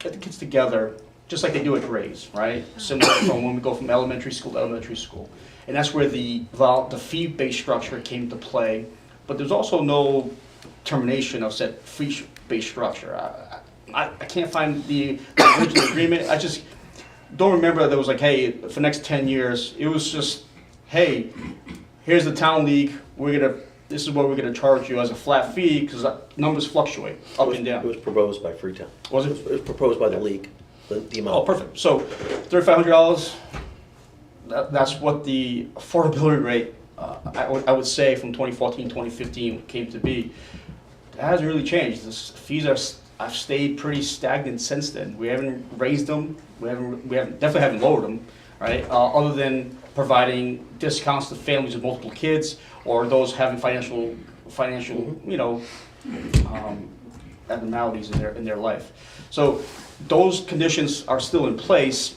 S6: the kids together, just like they do at Grays, right? Similar from when we go from elementary school to elementary school. And that's where the fee-based structure came to play, but there's also no termination of said fee-based structure. I can't find the original agreement. I just don't remember that it was like, hey, for the next 10 years, it was just, hey, here's the town league, this is what we're gonna charge you as a flat fee, because numbers fluctuate up and
S5: It
S6: down.
S5: was proposed by Freetown.
S6: Was
S5: It
S6: it?
S5: was proposed by the league, the amount.
S6: Oh, perfect. So $3,500, that's what the affordability rate, I would say from 2014, 2015 came to be. It hasn't really changed. The fees have stayed pretty stagnant since then. We haven't raised them. We definitely haven't lowered them, right? Other than providing discounts to families with multiple kids or those having financial, abnormalities in their life. So those conditions are still in place,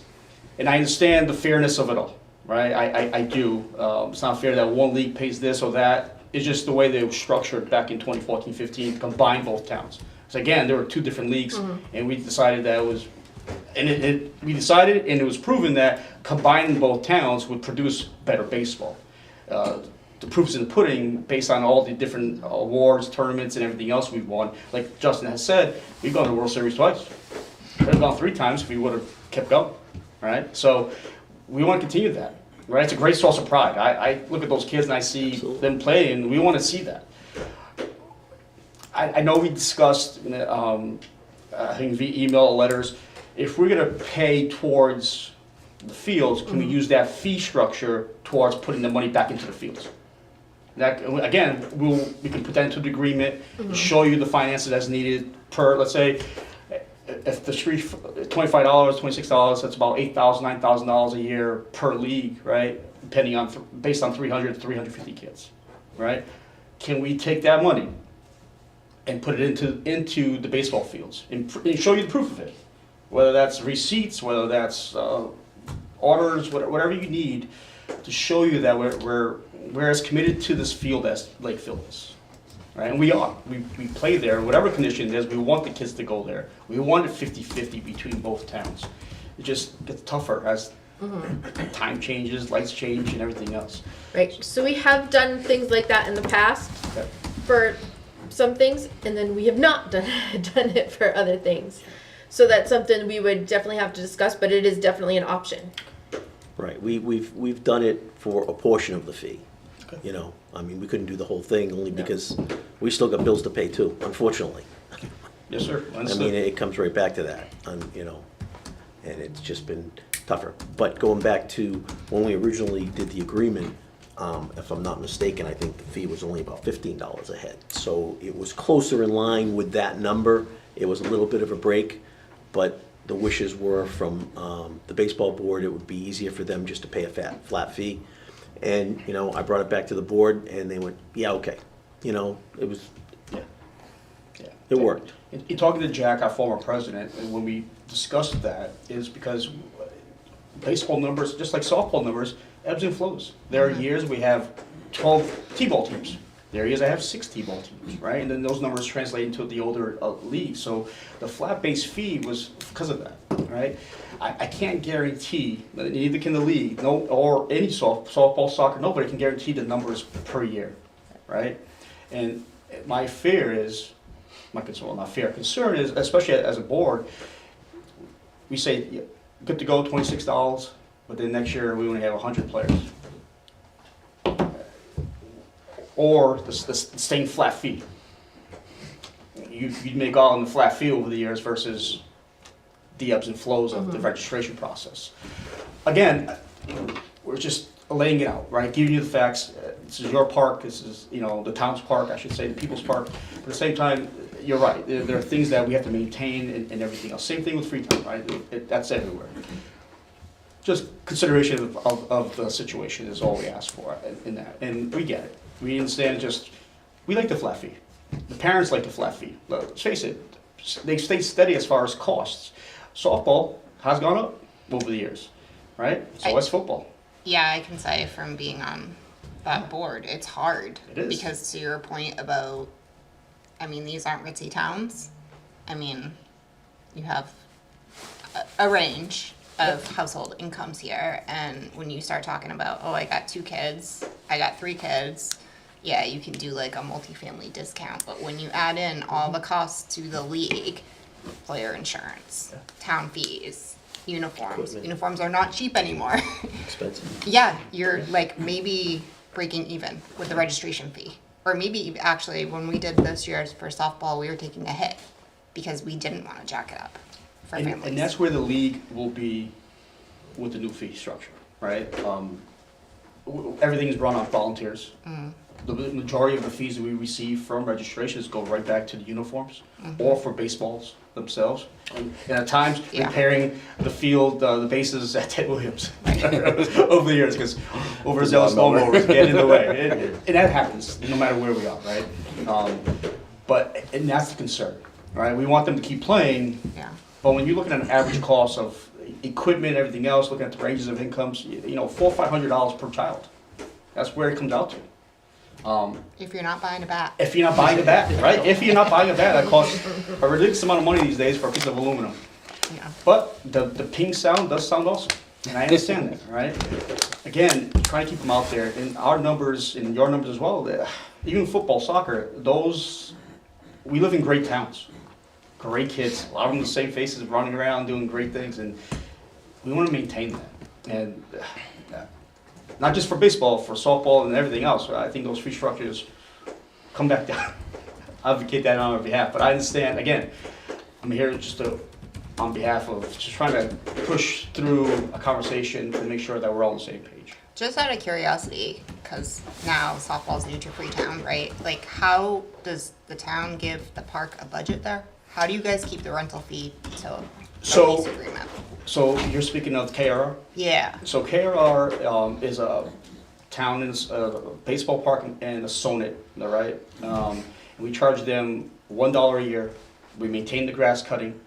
S6: and I understand the fairness of it all, right? I do. It's not fair that one league pays this or that. It's just the way they were structured back in 2014, 15, to combine both towns. So again, there were two different leagues, and we decided that it was, and it was proven that combining both towns would produce better baseball. The proof's in the pudding based on all the different awards, tournaments, and everything else we've won. Like Justin has said, we've gone to the World Series twice. Could have gone 3 times if we would have kept going, right? So we want to continue that. right? It's a great source of pride. I look at those kids and I see
S5: Absolutely.
S6: them play, and we want to see that. I know we discussed, I think via email or letters, if we're gonna pay towards the fields, can we use that fee structure towards putting the money back into the fields? That, again, we can put that into the agreement, show you the finances as needed per, let's say, if the street, $25, $26, that's about $8,000, $9,000 a year per league, right? Depending on, based on 300 to 350 kids, right? Can we take that money and put it into the baseball fields and show you the proof of it? Whether that's receipts, whether that's orders, whatever you need to show you that we're as committed to this field as Lakeville is. Right? And we are. We play there, whatever condition it is, we want the kids to go there. We want it 50-50 between both towns. It just gets tougher as time changes, lights change, and everything else.
S3: Right, so we have done things like that in the past
S6: Okay.
S3: for some things, and then we have not done it for other things. So that's something we would definitely have to discuss, but it is definitely an option.
S5: Right, we've done it for a portion of the fee. You know, I mean, we couldn't do the whole thing only because we still got bills to pay too, unfortunately.
S6: Yes, sir.
S5: I mean, it comes right back to that, you know, and it's just been tougher. But going back to when we originally did the agreement, if I'm not mistaken, I think the fee was only about $15 a head. So it was closer in line with that number. It was a little bit of a break, but the wishes were from the baseball board, it would be easier for them just to pay a flat fee. And, you know, I brought it back to the board and they went, yeah, okay. You know, it was, it worked.
S6: In talking to Jack, our former president, and when we discussed that, is because baseball numbers, just like softball numbers, ebbs and flows. There are years we have 12 T-ball teams. There are years I have 6 T-ball teams, right? And then those numbers translate into the older league. So the flat-based fee was because of that, right? I can't guarantee, neither can the league, or any softball, soccer, nobody can guarantee the numbers per year, right? And my fear is, my concern, well, not fear, concern is, especially as a board, we say, good to go, $26, but then next year we only have 100 players. Or the same flat fee. You'd make all in the flat fee over the years versus the ebbs and flows of the registration process. Again, we're just laying it out, right? Giving you the facts. This is your park. This is, you know, the town's park, I should say, the people's park. But at the same time, you're right. There are things that we have to maintain and everything else. Same thing with Freetown, right? That's everywhere. Just consideration of the situation is all we ask for in that. And we get it. We understand we like the flat fee. The parents like the flat fee. Let's face it, they stay steady as far as costs. Softball has gone up over the years, right? So has football.
S8: Yeah, I can say from being on that board, it's hard.
S6: It is.
S8: Because to your point about, I mean, these aren't ritzy towns. I mean, you have a range of household incomes here, and when you start talking about, oh, I got 2 kids, I got 3 kids, yeah, you can do like a multifamily discount, but when you add in all the costs to the league, player insurance, town fees, uniforms are not cheap anymore.
S5: Expensive.
S8: Yeah, you're like maybe breaking even with the registration fee. Or maybe actually when we did this year's for softball, we were taking a hit because we didn't want to jack it up for families.
S6: And that's where the league will be with the new fee structure, right? Everything is run off volunteers. The majority of the fees that we receive from registrations go right back to the uniforms or for baseballs themselves. And at times, repairing the field, the bases at Ted Williams over the years because overzealous lawnmowers get in the way. And that happens no matter where we are, right? And that's the concern, right? We want them to keep playing.
S8: Yeah.
S6: But when you look at an average cost of equipment, everything else, looking at the ranges of incomes, $400 or $500 per child. That's where it comes out to.
S8: If you're not buying a bat.
S6: If you're not buying a bat, right? If you're not buying a bat, that costs a ridiculous amount of money these days for a piece of aluminum.
S8: Yeah.
S6: But the ping sound does sound awesome, and I understand that, right? Again, trying to keep them out there, and our numbers and your numbers as well. Even football, soccer, we live in great towns, great kids. A lot of them the same faces, running around, doing great things, and we want to maintain that. And not just for baseball, for softball and everything else. I think those fee structures come back down. I advocate that on our behalf, but I understand, again, I'm here just on behalf of just trying to push through a conversation to make sure that we're all on the same page.
S8: Just out of curiosity, because now softball's new to Freetown, right? Like, how does the town give the park a budget there? How do you guys keep the rental fee to the
S6: So-
S8: lease agreement?
S6: So you're speaking of KRR?
S8: Yeah.
S6: So KRR is a town, a baseball park and a sonnet, all right? We charge them $1 a year. We maintain the grass cutting,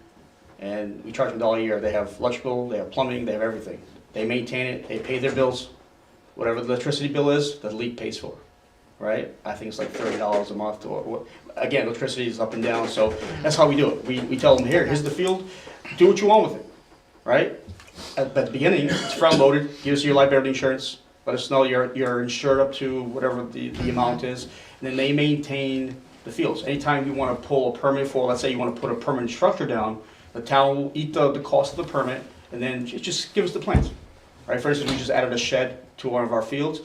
S6: and we charge them $1 a year. They have electrical, they have plumbing, they have everything. They maintain it, they pay their bills. Whatever the electricity bill is, the league pays for, right? I think it's like $30 a month. Again, electricity is up and down, so that's how we do it. We tell them, here's the field, do what you want with it, right? At the beginning, it's front loaded, give us your liability insurance, let us know you're insured up to whatever the amount is, and then they maintain the fields. Anytime you want to pull a permit for, let's say you want to put a permanent structure down, the town will eat the cost of the permit, and then just give us the plans. Right, for instance, we just added a shed to one of our fields,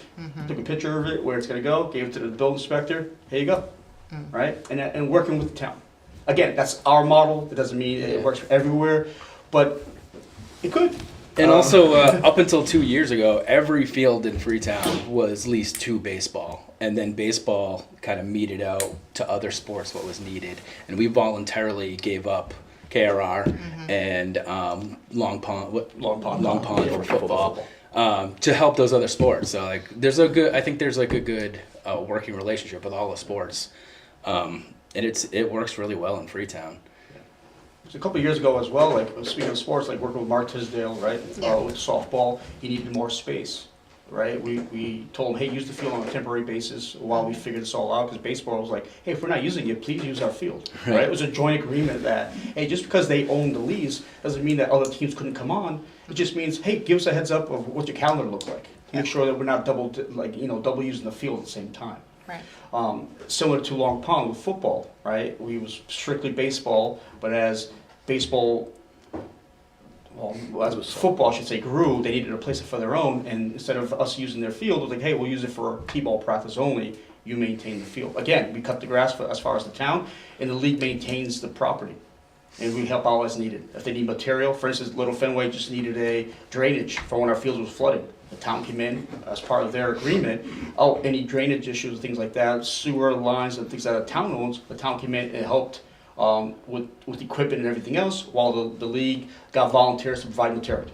S6: took a picture of it, where it's gonna go, gave it to the building inspector, here you go, right? And working with the town. Again, that's our model, it doesn't mean it works everywhere, but it could.
S4: And also, up until 2 years ago, every field in Freetown was leased to baseball. And then baseball kind of meted out to other sports what was needed. And we voluntarily gave up KRR and Long Pond for football to help those other sports. So like, I think there's like a good working relationship with all the sports, and it works really well in Freetown.
S6: So a couple of years ago as well, like speaking of sports, like working with Mark Tisdale, right,
S8: Yeah.
S6: with softball, he needed more space, right? We told him, hey, use the field on a temporary basis while we figured this all out, because baseball was like, hey, if we're not using it, please use our field, right? It was a joint agreement that, hey, just because they own the lease doesn't mean that other teams couldn't come on. It just means, hey, give us a heads up of what your calendar looks like. Make sure that we're not double using the field at the same time.
S8: Right.
S6: Similar to Long Pond with football, right? We was strictly baseball, but as baseball, as football, I should say, grew, they needed a place for their own, and instead of us using their field, it was like, hey, we'll use it for T-ball practice only, you maintain the field. Again, we cut the grass as far as the town, and the league maintains the property, and we help out as needed. If they need material, for instance, Little Fenway just needed a drainage for when our fields was flooding. The town came in as part of their agreement. Oh, any drainage issues, things like that, sewer lines and things that the town owns, the town came in and helped with equipment and everything else, while the league got volunteers to provide material.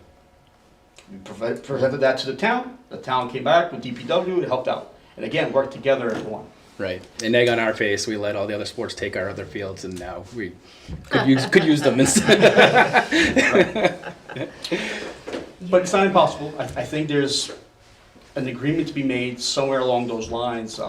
S6: We presented that to the town came back with DPW, it helped out. And again, worked together as one.
S4: Right. An egg on our face, we let all the other sports take our other fields, and now we could use them instead.
S6: But it's not impossible. I think there's an agreement to be made somewhere along those lines.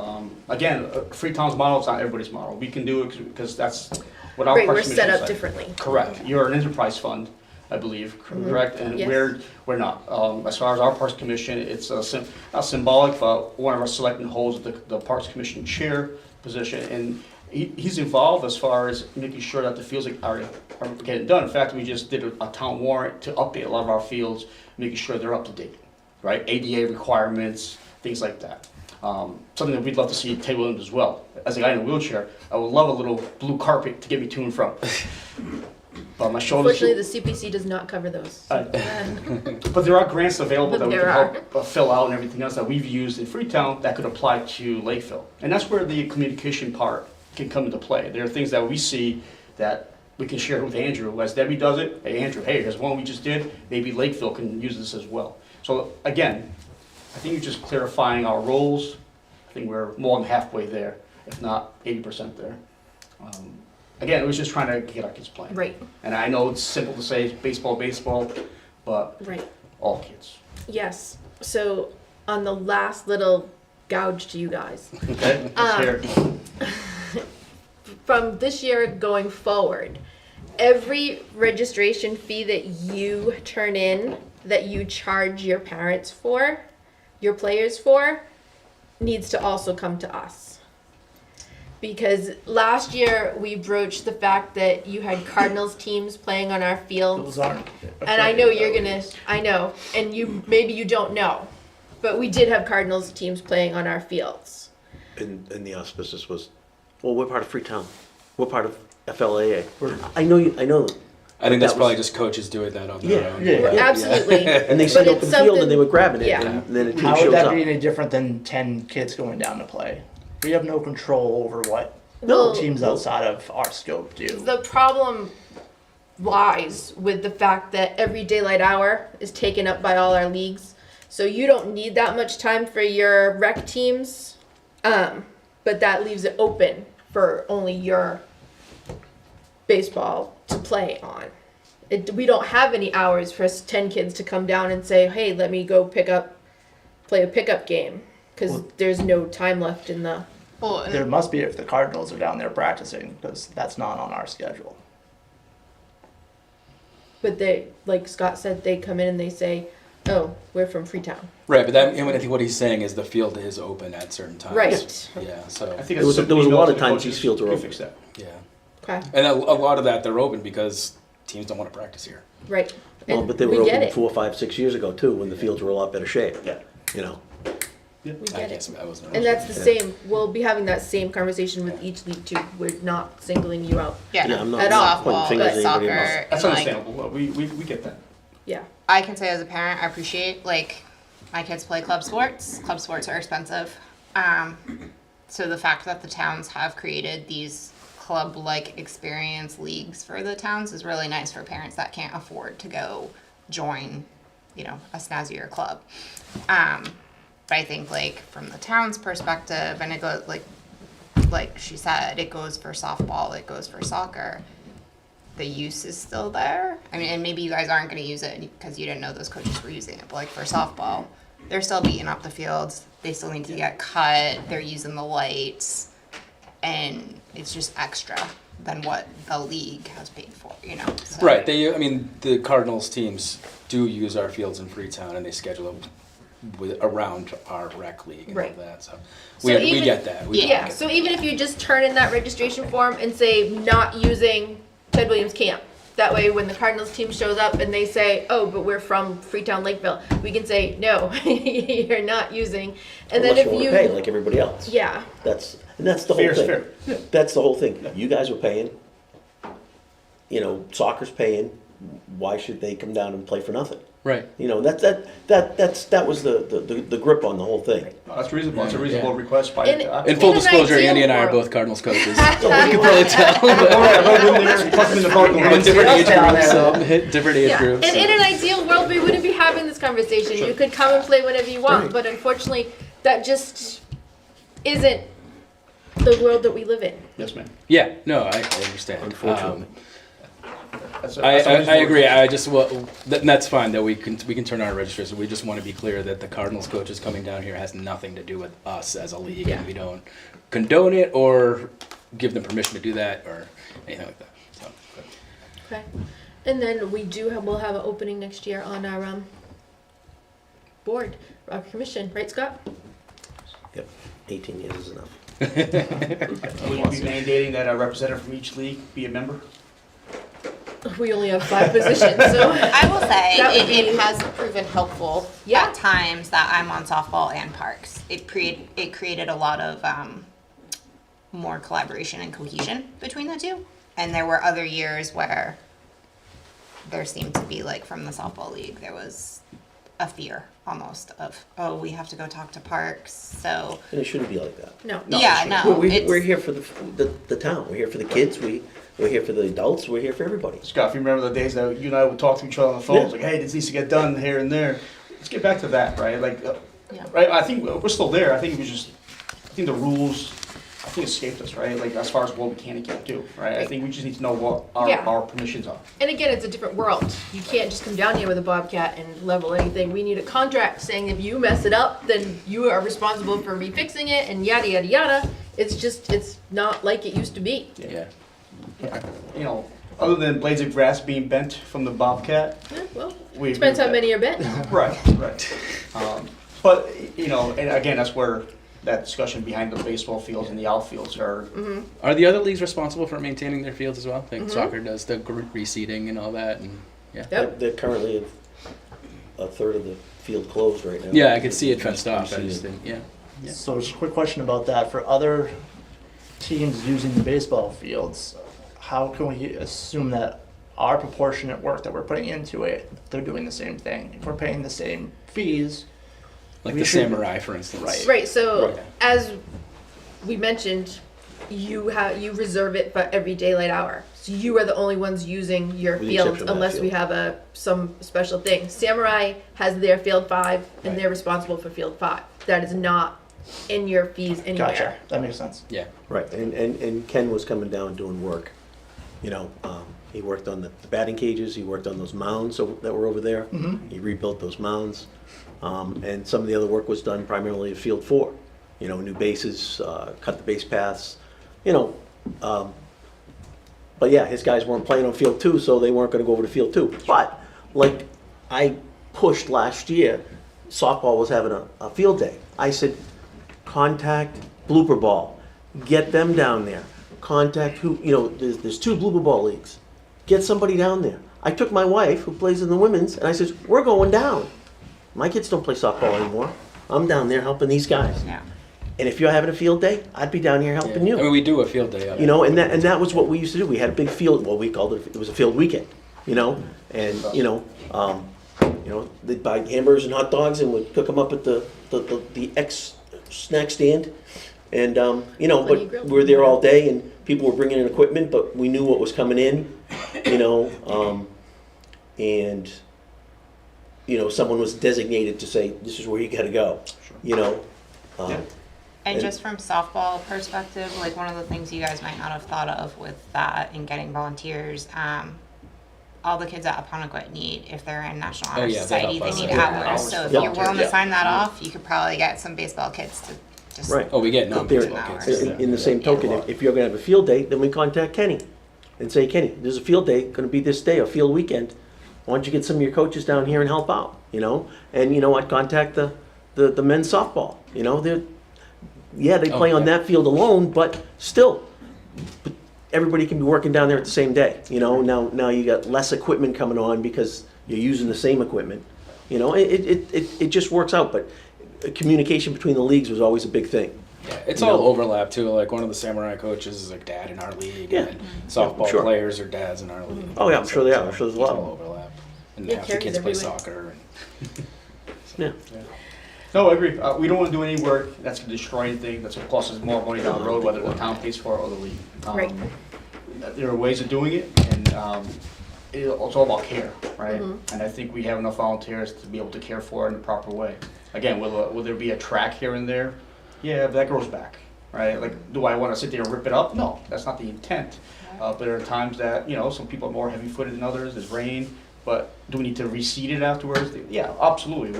S6: Again, Freetown's model is not everybody's model. We can do it because that's what our
S3: Right,
S6: Parks
S3: we're
S6: Commission
S3: set up
S6: said.
S3: differently.
S6: Correct. You're an enterprise fund, I believe, correct? And
S3: Yes.
S6: we're not. As far as our Parks Commission, it's not symbolic, but one of our selectmen holds the Parks Commission chair position, and he's involved as far as making sure that the fields are getting done. In fact, we just did a town warrant to update a lot of our fields, making sure they're up to date, right? ADA requirements, things like that. Something that we'd love to see at Ted Williams as well. As a guy in a wheelchair, I would love a little blue carpet to get me to and from. But my shoulders.
S3: Unfortunately, the CPC does not cover those.
S6: But there are grants available that we
S3: There
S6: can help fill out and everything else that we've used in Freetown that could apply to Lakeville. And that's where the communication part can come into play. There are things that we see that we can share with Andrew. As Debbie does it, hey Andrew, hey, here's one we just did, maybe Lakeville can use this as well. So again, I think you're just clarifying our roles. I think we're more than halfway there, if not 80% there. Again, it was just trying to get our kids playing.
S3: Right,
S6: And I know it's simple to say baseball, but
S3: right.
S6: all kids.
S3: Yes. So on the last little gouge to you guys,
S6: Okay? Let's hear it.
S3: from this year going forward, every registration fee that you turn in, that you charge your parents for, your players for, needs to also come to us. Because last year we broached the fact that you had Cardinals teams playing on our fields.
S2: Those aren't.
S3: And I know you're gonna, I know, and maybe you don't know. But we did have Cardinals teams playing on our fields.
S5: And the auspices was, well, we're part of Freetown. We're part of FLAA. I know you, I know.
S4: I think that's
S5: that
S4: probably
S5: was-
S4: just coaches doing that on their
S5: Yeah,
S4: own.
S2: yeah,
S5: yeah.
S3: Absolutely.
S5: And they
S3: But
S5: said
S3: it's
S5: open field and they
S3: something-
S5: were grabbing it
S3: yeah.
S5: and then a team
S2: How
S5: shows
S2: would that
S5: up.
S2: be any different than 10 kids going down to play? We have no control over what
S3: Well,
S2: teams outside of our scope do.
S3: the problem lies with the fact that every daylight hour is taken up by all our leagues. So you don't need that much time for your rec teams, but that leaves it open for only your baseball to play on. We don't have any hours for 10 kids to come down and say, hey, let me go play a pickup game, because there's no time left in the...
S8: Well, and
S2: There must be if the Cardinals are down there practicing, because that's not on our schedule.
S3: But they, like Scott said, they come in and they say, oh, we're from Freetown.
S4: Right, but that, and I think what he's saying is the field is open at certain times.
S3: Right.
S4: Yeah, so,
S6: I think
S5: There was a lot of times these fields were
S6: can
S5: open.
S6: fix that.
S4: yeah.
S3: Okay,
S4: And a lot of that, they're open because teams don't want to practice here.
S3: right.
S5: Well,
S3: And
S5: but they were
S3: we get
S5: open
S3: it.
S5: 4, 5, 6 years ago too, when the fields were a lot better shape.
S6: Yeah.
S5: You know,
S3: We
S4: I
S3: get
S4: guess
S3: it.
S4: I wasn't.
S3: And that's the same, we'll be having that same conversation with each league too. We're not singling you out.
S8: yeah,
S5: Yeah, I'm not-
S3: At all.
S5: pointing
S8: softball,
S5: fingers
S8: but
S5: at
S8: soccer,
S5: anybody else.
S6: That's
S8: and, like,
S6: understandable. We get that.
S3: Yeah.
S8: I can say as a parent, I appreciate, like, my kids play club sports. Club sports are expensive. So the fact that the towns have created these club-like experience leagues for the towns is really nice for parents that can't afford to go join, you know, a snazzier club. But I think, like, from the town's perspective, and it goes, like she said, it goes for softball, it goes for soccer. The use is still there. I mean, and maybe you guys aren't going to use it because you didn't know those coaches were using it. But like for softball, they're still beating up the fields. They still need to get cut. They're using the lights, and it's just extra than what the league has paid for. You know. So,
S4: Right, I mean, the Cardinals teams do use our fields in Freetown and they schedule them around our rec league and
S3: Right.
S4: all that, so.
S3: So
S4: We
S3: even-
S4: get that. We
S3: Yeah,
S4: get
S3: so
S4: that.
S3: even if you just turn in that registration form and say not using Ted Williams Camp, that way when the Cardinals team shows up and they say, oh, but we're from Freetown Lakeville, we can say, no, you're not using. And
S5: unless
S3: then
S5: you
S3: if
S5: want to pay like everybody else.
S3: yeah,
S5: That's the whole
S6: Fair is
S5: thing.
S6: fair.
S5: That's the whole thing. You guys were paying. You know, soccer's paying. Why should they come down and play for nothing?
S4: Right.
S5: You know, that was the grip on the whole thing.
S6: No, that's reasonable. It's a reasonable
S4: Yeah.
S6: request by
S3: In-
S6: the
S4: In full
S3: In an
S4: disclosure,
S3: ideal
S4: Andy and I are
S3: world.
S4: both Cardinals coaches, so we can probably tell. With different age groups, different age
S3: yeah.
S4: groups.
S3: And in an ideal world, we wouldn't be having this conversation. You could come and play whenever you want,
S5: Right.
S3: but unfortunately, that just isn't the world that we live in.
S6: Yes, ma'am.
S4: Yeah, no, I understand.
S5: Unfortunately.
S6: That's a
S4: I
S6: reasonable
S4: agree.
S6: request.
S4: I just that's fine that we can turn our registration. We just want to be clear that the Cardinals coaches coming down here has nothing to do with us as a league,
S3: Yeah.
S4: and we don't condone it or give them permission to do that or anything like that. So,
S3: Okay. And then we'll have an opening next year on our board, our commission, right, Scott?
S5: Yep, 18 years is enough.
S6: Will you be mandating that a representative from each league be a member?
S3: We only have 5 positions, so.
S8: I will say
S3: That would
S8: it
S3: be-
S8: has proven helpful
S3: Yeah.
S8: at times that I'm on softball and parks. It created a lot of more collaboration and cohesion between the two. And there were other years where there seemed to be, like, from the softball league, there was a fear almost of, oh, we have to go talk to parks. So
S5: And it shouldn't be like that.
S3: No.
S8: yeah, no,
S5: We're
S8: it's
S5: here for the town. We're here for the kids. We're here for the adults. We're here for everybody.
S6: Scott, if you remember the days that you and I would talk to each other on the phone,
S5: Yeah.
S6: it's like, hey, this needs to get done here and there. Let's get back to that, right? Like,
S8: Yeah.
S6: right? I think we're still there. I think the rules, I think escaped us, right? Like, as far as what we can and can't do, right? I think we just need to know what
S3: Yeah.
S6: our permissions are.
S3: And again, it's a different world. You can't just come down here with a bobcat and level anything. We need a contract saying if you mess it up, then you are responsible for refixing it and yada, yada, yada. It's not like it used to be.
S4: yeah.
S6: You know, other than blades of grass being bent from the bobcat,
S3: Yeah, well,
S6: we
S3: depends how
S6: agree with
S3: many are bent.
S6: that. Right. But, you know, and again, that's where that discussion behind the baseball fields and the outfields are.
S4: Are the other leagues responsible for maintaining their fields as well? I think soccer does the reseeding and all that, and yeah.
S3: Yep.
S5: They're currently a third of the field closed right now.
S4: Yeah, I could see it fenced off. I
S5: See
S4: just
S5: it.
S4: think, yeah. Yeah.
S2: So just a quick question about that. For other teams using the baseball fields, how can we assume that our proportionate work that we're putting into it, they're doing the same thing? If we're paying the same fees,
S4: Like
S2: we
S4: the
S2: should-
S4: Samurai, for instance.
S2: Right.
S3: Right, so
S5: Right.
S3: as we mentioned, you reserve it for every daylight hour. So you are the only ones using your
S5: With the
S3: fields
S5: exception of that
S3: unless we
S5: field.
S3: have some special thing. Samurai has their field 5 and they're responsible for field 5. That is not in your fees anywhere.
S2: gotcha, that makes sense.
S4: Yeah.
S5: Right, and Ken was coming down doing work, you know, he worked on the batting cages, he worked on those mounds that were over there. He rebuilt those mounds, and some of the other work was done primarily at Field 4. You know, new bases, cut the base paths, you know, but yeah, his guys weren't playing on Field 2, so they weren't gonna go over to Field 2. But, like, I pushed last year, softball was having a field day. I said, contact blooper ball, get them down there. Contact who, you know, there's 2 blooper ball leagues. Get somebody down there. I took my wife, who plays in the women's, and I said, we're going down. My kids don't play softball anymore. I'm down there helping these guys.
S8: Yeah.
S5: And if you're having a field day, I'd be down here helping
S4: I mean,
S5: you.
S4: we do a field day.
S5: You know, and that was what we used to do. We had a big field, well, we called it was a field weekend, you know? And, they'd buy hamburgers and hot dogs and would cook them up at the snack stand. And,
S3: Plenty
S5: but
S3: grilled.
S5: we were there all day and people were bringing in equipment, but we knew what was coming in, and, someone was designated to say, this is where you gotta go, you know?
S8: And just from softball perspective, like one of the things you guys might not have thought of with that and getting volunteers, all the kids at Apponequet need, if they're in National Honor
S4: Oh, yeah, they
S8: Society,
S4: help
S8: they
S4: us.
S8: need
S4: Yeah.
S8: hours. So if
S5: Yeah.
S8: you're willing to
S5: Yeah.
S8: sign that off, you could probably get some baseball kids to just.
S5: Right.
S4: Oh, we get
S5: Out there,
S4: non-baseball kids.
S5: in the same token, if you're gonna have a field day, then we contact Kenny and say, Kenny, there's a field day, gonna be this day, a field weekend. Why don't you get some of your coaches down here and help out, you know? And you know what, contact the men's softball, you know, they play on
S4: Okay.
S5: that field alone, but still, everybody can be working down there at the same day, you know? Now you got less equipment coming on because you're using the same equipment, you know? It just works out, but communication between the leagues was always a big thing.
S4: Yeah, it's
S5: You
S4: all
S5: know?
S4: overlap too. Like one of the Samurai coaches is like dad in our league,
S5: Yeah.
S4: and softball
S5: Sure.
S4: players are dads in our league.
S5: Oh, yeah, I'm sure they are.
S4: So
S5: I'm sure there's a lot
S4: it's
S5: of
S4: all overlap. And
S3: Yeah,
S4: half the
S3: characters
S4: kids play
S3: everywhere.
S4: soccer.
S5: Yeah.
S6: No, I agree. We don't want to do any work that's going to destroy anything, that's going to cost us more money down the road, whether the town pays for it or the league.
S3: Right.
S6: There are ways of doing it, and it's all about care, right? And I think we have enough volunteers to be able to care for it in the proper way. Again, will there be a track here and there? Yeah, but that grows back, right? Like, do I want to sit there and rip it up? No, that's not the intent. But there are times that, some people are more heavy-footed than others, there's rain, but do we need to reseed it afterwards? Yeah, absolutely.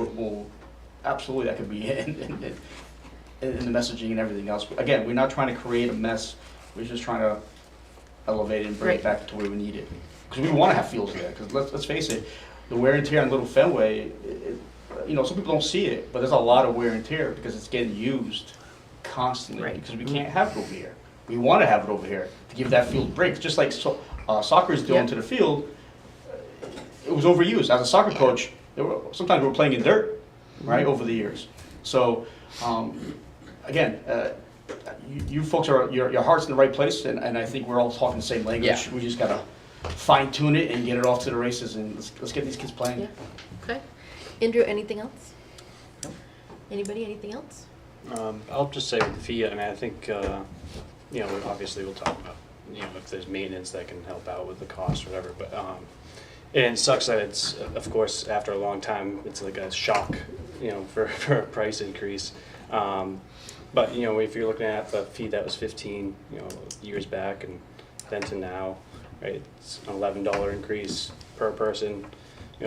S6: Absolutely, that could be in the messaging and everything else. But again, we're not trying to create a mess. We're just trying to elevate it and bring it back to where we need it. Because we want to have fields there. Because let's face it, the wear and tear on Little Fenway, some people don't see it, but there's a lot of wear and tear because it's getting used constantly.
S3: Right.
S6: Because we can't have it over here. We want to have it over here to give that field breaks. Just like soccer is doing to the field. It was overused. As a soccer coach, sometimes we were playing in dirt. Right, over the years. So, again, you folks are, your heart's in the right place, and I think we're all talking the same language.
S4: Yeah.
S6: We just gotta fine tune it and get it off to the races, and let's get these kids playing.
S3: Yeah. Okay. Andrew, anything else? Anybody, anything else?
S9: I'll just say with the fee, I mean, I think, obviously we'll talk about, if there's maintenance that can help out with the cost or whatever, but, and it sucks that it's, of course, after a long time, it's like a shock, for a price increase. But, if you're looking at the fee that was 15, years back and then to now, right, it's an $11 increase per person.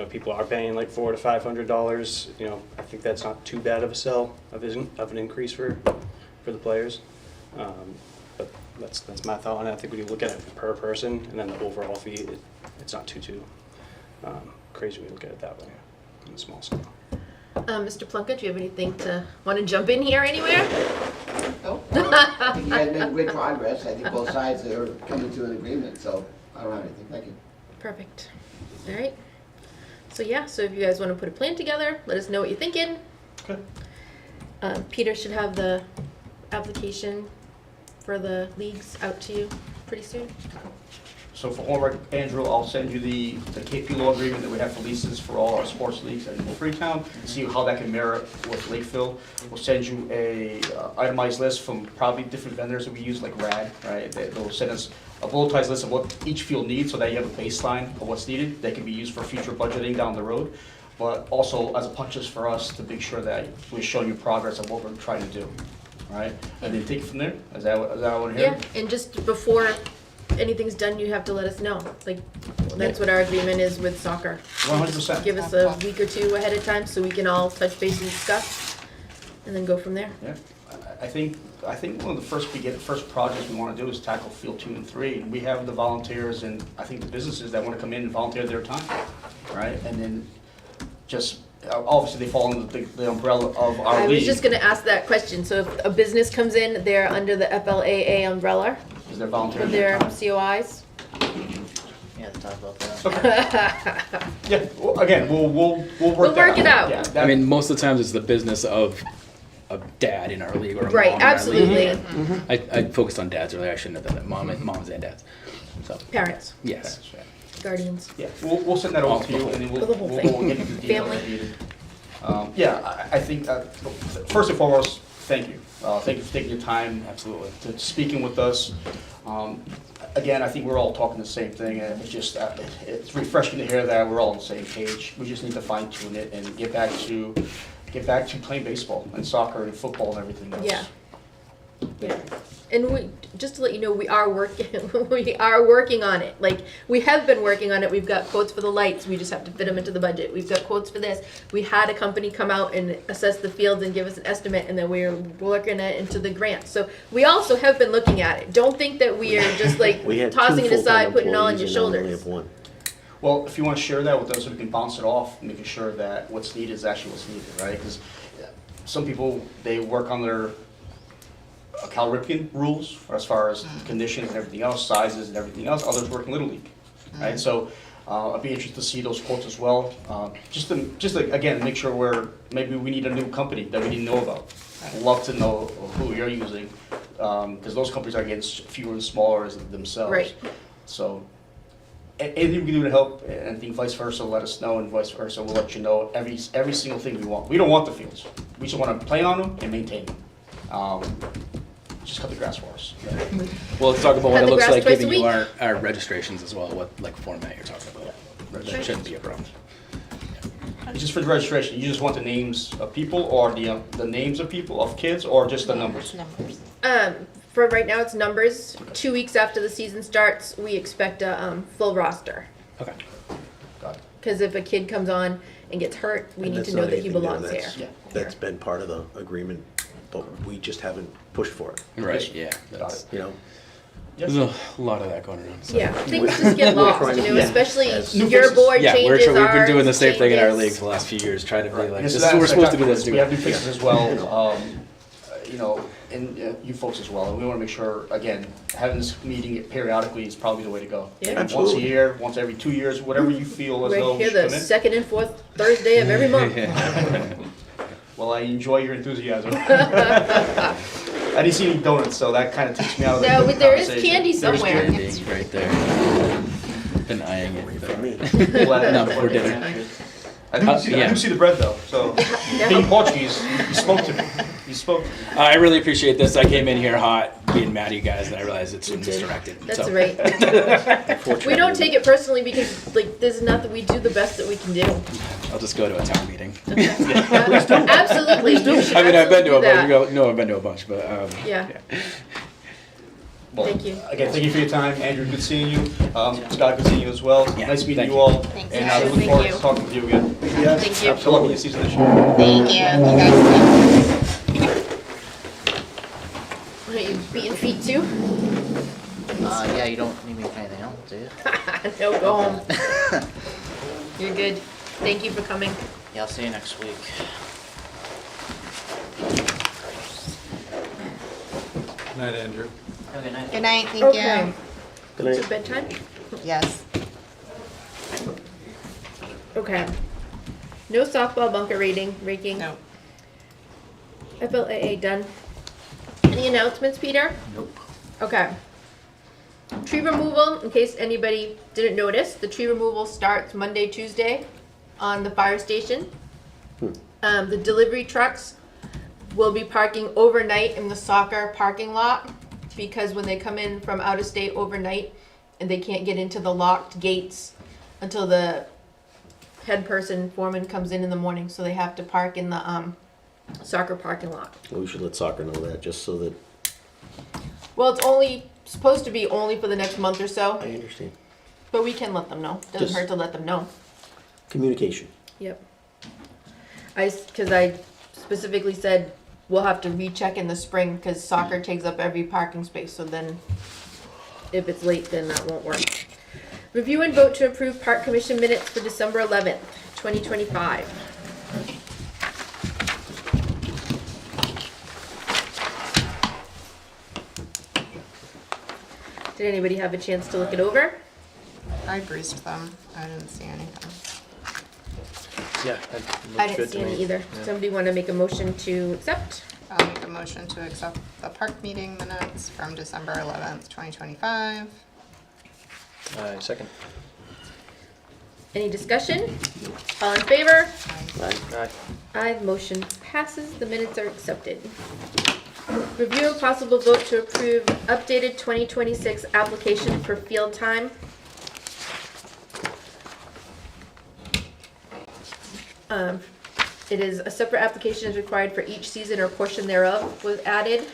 S9: People are paying like $400 to $500. I think that's not too bad of a sell of an increase for the players. But that's my thought on it. I think when you look at it per person and then the overall fee, it's not too crazy when you look at it that way on a small scale.
S3: Mr. Plunkett, do you have anything want to jump in here anywhere?
S10: No, I think you guys made great progress. I think both sides are coming to an agreement, so I don't have anything. Thank you.
S3: Perfect. All right. So yeah, so if you guys want to put a plan together, let us know what you're thinking.
S6: Okay.
S3: Peter should have the application for the leagues out to you pretty soon.
S6: So for homework, Andrew, I'll send you the KP law agreement that we have for leases for all our sports leagues in Freetown, see how that can mirror with Lakeville. We'll send you a itemized list from probably different vendors that we use, like RAD, right? They'll send us a bulletized list of what each field needs, so that you have a baseline of what's needed. That can be used for future budgeting down the road, but also as a punch list for us to make sure that we're showing you progress of what we're trying to do, right? And then take it from there. Is that what I want to hear?
S3: Yeah, and just before anything's done, you have to let us know. Like, that's what our agreement is with soccer.
S6: 100%.
S3: Give us a week or two ahead of time so we can all touch base and discuss, and then go from there.
S6: Yeah, I think one of the first projects we want to do is tackle Field 2 and 3. And we have the volunteers and I think the businesses that want to come in and volunteer their time, right? And then just, obviously they fall under the umbrella of our league.
S3: I was just gonna ask that question. So if a business comes in, they're under the FLAA umbrella
S6: Is they're volunteering
S3: with
S6: their
S3: their
S6: time.
S3: COIs?
S7: Yeah, let's talk about that.
S6: Yeah, well, again, we'll work
S3: We'll
S6: that
S3: work it out.
S6: Yeah,
S4: I
S6: that-
S4: mean, most of the times it's the business of a dad in our league or a
S3: Right,
S4: mom in our league.
S3: absolutely.
S4: I focused on dads earlier. I shouldn't have done that. Moms and dads. So
S3: Parents,
S4: yes.
S3: guardians.
S6: Yeah, we'll send that over to you, and then we'll
S3: The whole
S6: we'll
S3: thing.
S6: get into the detail
S3: Family.
S6: that needed. Yeah, I think, first and foremost, thank you. Thank you for taking your time,
S4: Absolutely.
S6: to speaking with us. Again, I think we're all talking the same thing, and it's just, it's refreshing to hear that we're all on the same page. We just need to fine tune it and get back to playing baseball and soccer and football and everything else.
S3: Yeah. Yeah. And we, just to let you know, we are working, we are working on it. Like, we have been working on it. We've got quotes for the lights. We just have to fit them into the budget. We've got quotes for this. We had a company come out and assess the fields and give us an estimate, and then we're working it into the grant. So we also have been looking at it. Don't think that we are just like
S5: We had two
S3: tossing it
S5: full-time
S3: aside, putting it all on your
S5: employees, and now we only
S3: shoulders.
S5: have one.
S6: Well, if you want to share that with us, we can bounce it off, making sure that what's needed is actually what's needed, right? Because some people, they work on their Calripian rules as far as conditions and everything else, sizes and everything else. Others work in Little League, right? So I'd be interested to see those quotes as well. Just to again, make sure maybe we need a new company that we didn't know about. I'd love to know who you're using, because those companies are getting fewer and smaller as themselves.
S3: Right.
S6: So anything we can do to help, and I think vice versa, let us know, and vice versa, we'll let you know every single thing we want. We don't want the fields. We just want to play on them and maintain them. Just cut the grass for us.
S4: Well, let's talk about what
S3: Cut
S4: it
S3: the
S4: looks
S3: grass
S4: like
S3: twice a
S4: giving you
S3: week.
S4: our registrations as well. What like format you're talking about. That shouldn't be a problem.
S6: Just for the registration, you just want the names of people, or the names of people, of kids, or just the numbers?
S3: For right now, it's numbers. 2 weeks after the season starts, we expect a full roster.
S4: Okay.
S6: Got it.
S3: Because if a kid comes on and gets hurt, we
S5: And
S3: need
S5: that's
S3: to know
S5: not
S3: that he
S5: anything new.
S3: belongs here.
S5: That's- That's been part of the agreement, but we just haven't pushed for it,
S4: Right. Yeah.
S6: Got
S4: That's,
S6: it.
S5: you know?
S4: there's a lot of that going around. So.
S3: Yeah, things just get
S5: We're
S3: lost,
S5: trying to
S3: you know,
S5: be
S3: especially
S5: as-
S6: New
S3: your
S6: faces.
S3: board
S4: Yeah,
S3: changes,
S4: we've been doing the
S3: ours
S4: same thing in our
S3: changes.
S4: league for the last few years, trying to be like,
S6: Yes,
S4: this is
S6: that's
S4: what we're supposed to
S6: exactly
S4: be. Let's
S6: it.
S4: do
S6: We have new
S4: it.
S6: faces as well, you know, and you folks as well. And we want to make sure, again, having this meeting periodically is probably the way to go.
S3: Yeah.
S6: Once a
S5: Absolutely.
S6: year, once every 2 years, whatever you feel as though
S3: We're
S6: we
S3: here
S6: should
S3: the
S6: come in.
S3: second and fourth Thursday of every month.
S6: Well, I enjoy your enthusiasm. I didn't see any donuts, so that kind of takes me out of the
S3: No, but there is
S6: conversation.
S3: candy
S6: There is
S3: somewhere.
S6: candy.
S4: It's right there. Been eyeing it.
S5: For me.
S6: Well,
S4: No, for dinner.
S6: I do see the bread though, so being Portuguese, you spoke to me. You spoke.
S4: I really appreciate this. I came in here hot, being mad at you guys, and I realized it's misdirected.
S3: That's
S4: so.
S3: right. We don't take it personally because, like, this is not that we do the best that we can do.
S4: I'll just go to a town meeting.
S3: Absolutely. You should
S4: I mean, I've been to a
S3: absolutely do
S4: bunch. No, I've been to a bunch, but
S3: that. Yeah.
S6: Well,
S3: Thank you.
S6: Again, thank you for your time. Andrew, good seeing you. Scott, good seeing you as well.
S4: Yeah,
S6: Nice meeting
S4: thank
S6: you
S4: you.
S6: all.
S8: Thanks,
S6: And
S8: guys.
S6: I look
S3: Thank
S6: forward
S3: you.
S6: to talking with you again.
S3: Thank you.
S6: Good luck with your season this year.
S8: Thank you, you guys.
S3: Are you beating feet too?
S7: Yeah, you don't need me for anything else, do you?
S3: No, go home. You're good. Thank you for coming.
S7: Yeah, I'll see you next week.
S9: Night, Andrew.
S7: Have a good night.
S8: Good night, thank
S3: Okay.
S5: Good
S3: Is
S5: night.
S3: it bedtime?
S8: you. Yes.
S3: Okay. Okay. No softball bunker raking.
S8: No.
S3: FLAA done. Any announcements, Peter?
S1: Nope.
S3: Okay. Tree removal, in case anybody didn't notice, the tree removal starts Monday, Tuesday on the fire station. The delivery trucks will be parking overnight in the soccer parking lot because when they come in from out of state overnight and they can't get into the locked gates until the head person, foreman, comes in the morning, so they have to park in the soccer parking lot.
S5: Well, we should let soccer know that, just so that,
S3: Well, it's only supposed to be only for the next month or so,
S5: I understand.
S3: but we can let them know. Doesn't
S5: Just-
S3: hurt to let them know.
S5: Communication.
S3: Yep. Because I specifically said we'll have to recheck in the spring because soccer takes up every parking space. So then, if it's late, then that won't work. Review and vote to approve Park Commission minutes for December 11th, 2025. Did anybody have a chance to look it over?
S8: I breezed them. I didn't see anything.
S9: Yeah,
S3: I didn't see any either. Somebody want to make a motion to accept?
S8: I'll make a motion to accept the park meeting minutes from December 11th, 2025.
S9: Second.
S3: Any discussion? All in favor?
S9: Aye.
S3: Aye, motion passes. The minutes are accepted. Review and possible vote to approve updated 2026 application for field time. It is a separate application is required for each season or portion thereof was added.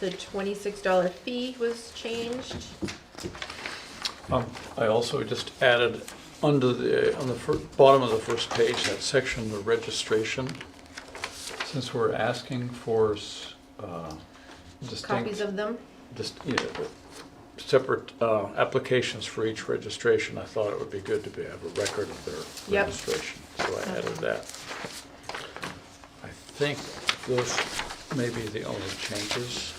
S3: The $26 fee was changed.
S11: I also just added on the bottom of the first page, that section, the registration. Since we're asking for distinct,
S3: Copies of them.
S11: separate applications for each registration, I thought it would be good to have a record of their
S3: Yep.
S11: registration. So I added that. I think those may be the only changes.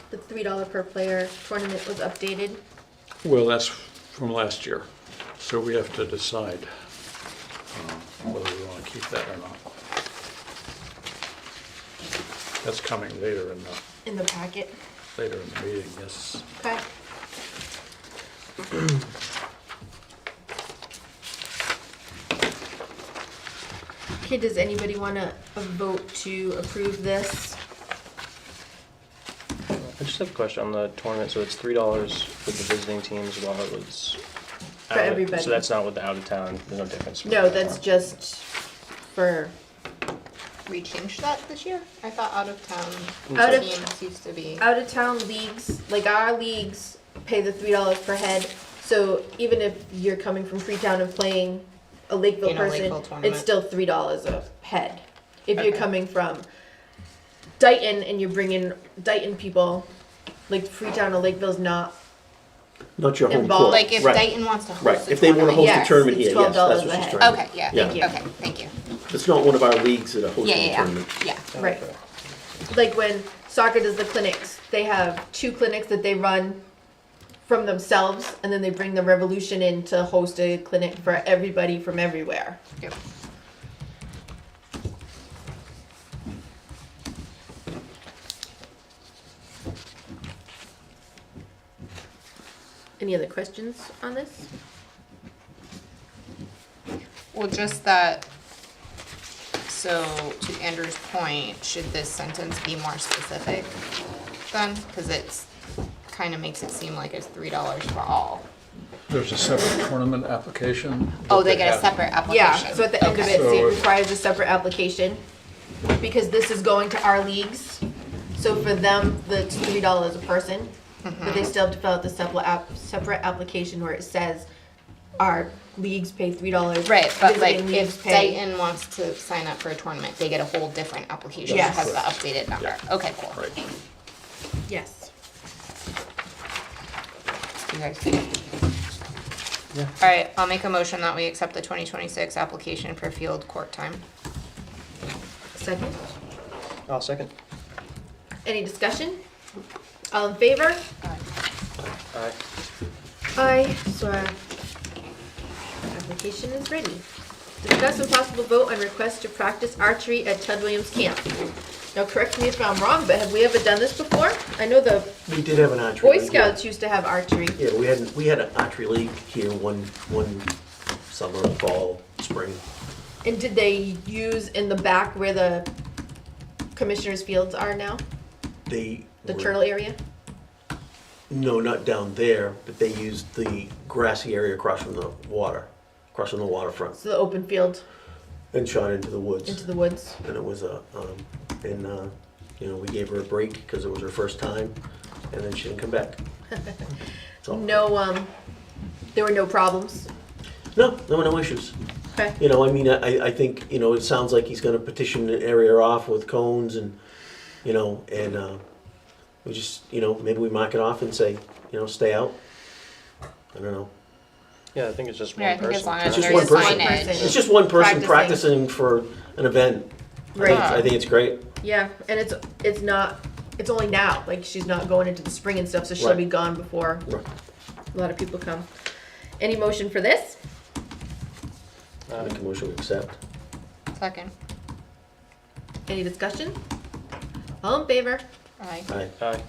S3: The $3 per player tournament was updated.
S11: Well, that's from last year, so we have to decide whether we want to keep that or not. That's coming later
S3: In the packet.
S11: later in the meeting, yes.
S3: Okay. Okay, does anybody want to vote to approve this?
S12: I just have a question on the tournament. So it's $3 for the visiting teams while it was
S3: For everybody.
S12: So that's not with the out of town. There's no difference.
S3: No, that's just for,
S8: We changed that this year? I thought out of town
S3: Out of-
S8: teams used to be.
S3: out of town leagues, like our leagues pay the $3 per head. So even if you're coming from Freetown and playing a Lakeville
S8: In a
S3: person,
S8: Lakeville tournament.
S3: it's still $3 a head. If you're
S8: Okay.
S3: coming from Dayton and you're bringing Dayton people, like Freetown or Lakeville's not.
S5: Not your home
S3: Involved.
S5: court.
S8: Like if
S5: Right.
S8: Dayton wants to host
S5: Right,
S8: a
S5: if they want to
S8: tournament.
S5: host
S3: Yes,
S5: a tournament
S3: it's
S5: here, yes,
S3: $12
S5: that's
S3: a
S5: what she's
S3: head.
S5: trying to.
S8: Okay, yeah,
S5: Yeah.
S8: thank you, okay, thank you.
S5: It's not one of our leagues that are
S8: Yeah,
S5: hosting a
S8: yeah,
S5: tournament.
S8: yeah, yeah.
S3: Right. Like when soccer does the clinics, they have 2 clinics that they run from themselves, and then they bring the Revolution in to host a clinic for everybody from everywhere.
S8: Yep.
S3: Any other questions on this?
S8: Well, just that, so to Andrew's point, should this sentence be more specific then? Because it's, kind of makes it seem like it's $3 for all.
S11: There's a separate tournament application.
S8: Oh,
S11: that
S8: they get a
S11: have-
S8: separate application?
S3: Yeah, so at the end of it,
S11: So-
S3: it requires a separate application, because this is going to our leagues. So for them, it's $3 a person, but they still have to fill out the separate application where it says our leagues pay $3.
S8: Right, but like
S3: visiting leagues
S8: if
S3: pay-
S8: Dayton wants to sign up for a tournament, they get a whole different application
S3: Yes.
S8: that has the updated number. Okay, cool.
S11: Right.
S3: Yes.
S8: You guys good? Yeah. Alright, I'll make a motion that we accept the 2026 application for field court time.
S3: Second?
S12: I'll second.
S3: Any discussion? All in favor?
S12: Aye.
S3: Aye, so our application is ready. Discuss and possible vote on request to practice archery at Ted Williams Camp. Now correct me if I'm wrong, but have we ever done this before? I know the
S5: We did have an archery
S3: Boy
S5: league,
S3: Scouts used to have archery.
S5: Yeah, we had an archery league here one summer, fall, spring.
S3: And did they use in the back where the commissioners' fields are now?
S5: They
S3: The
S5: were-
S3: turtle area?
S5: No, not down there, but they used the grassy area across from the waterfront,
S3: So the open field
S5: and shot into the woods.
S3: into the woods?
S5: And it was we gave her a break because it was her first time, and then she didn't come back. So,
S3: No, there were no problems?
S5: no, there were no issues.
S3: Okay.
S5: I think, it sounds like he's gonna petition the area off with cones and, we just, maybe we mark it off and say, stay out. I don't know.
S12: Yeah, I think it's just
S8: Yeah, I
S12: one
S8: think as
S12: person.
S8: long as
S5: It's just
S8: there's
S5: one person.
S8: signage.
S5: It's just one person
S3: Practicing.
S5: practicing for an event.
S3: Right.
S5: I think it's great.
S3: Yeah, and it's only now, like she's not going into the spring and stuff, so she'll
S5: Right.
S3: be gone before
S5: Right.
S3: a lot of people come. Any motion for this?
S5: Make a motion to accept.
S8: Second.
S3: Any discussion? All in favor?
S8: Aye.
S5: Aye.
S12: Aye.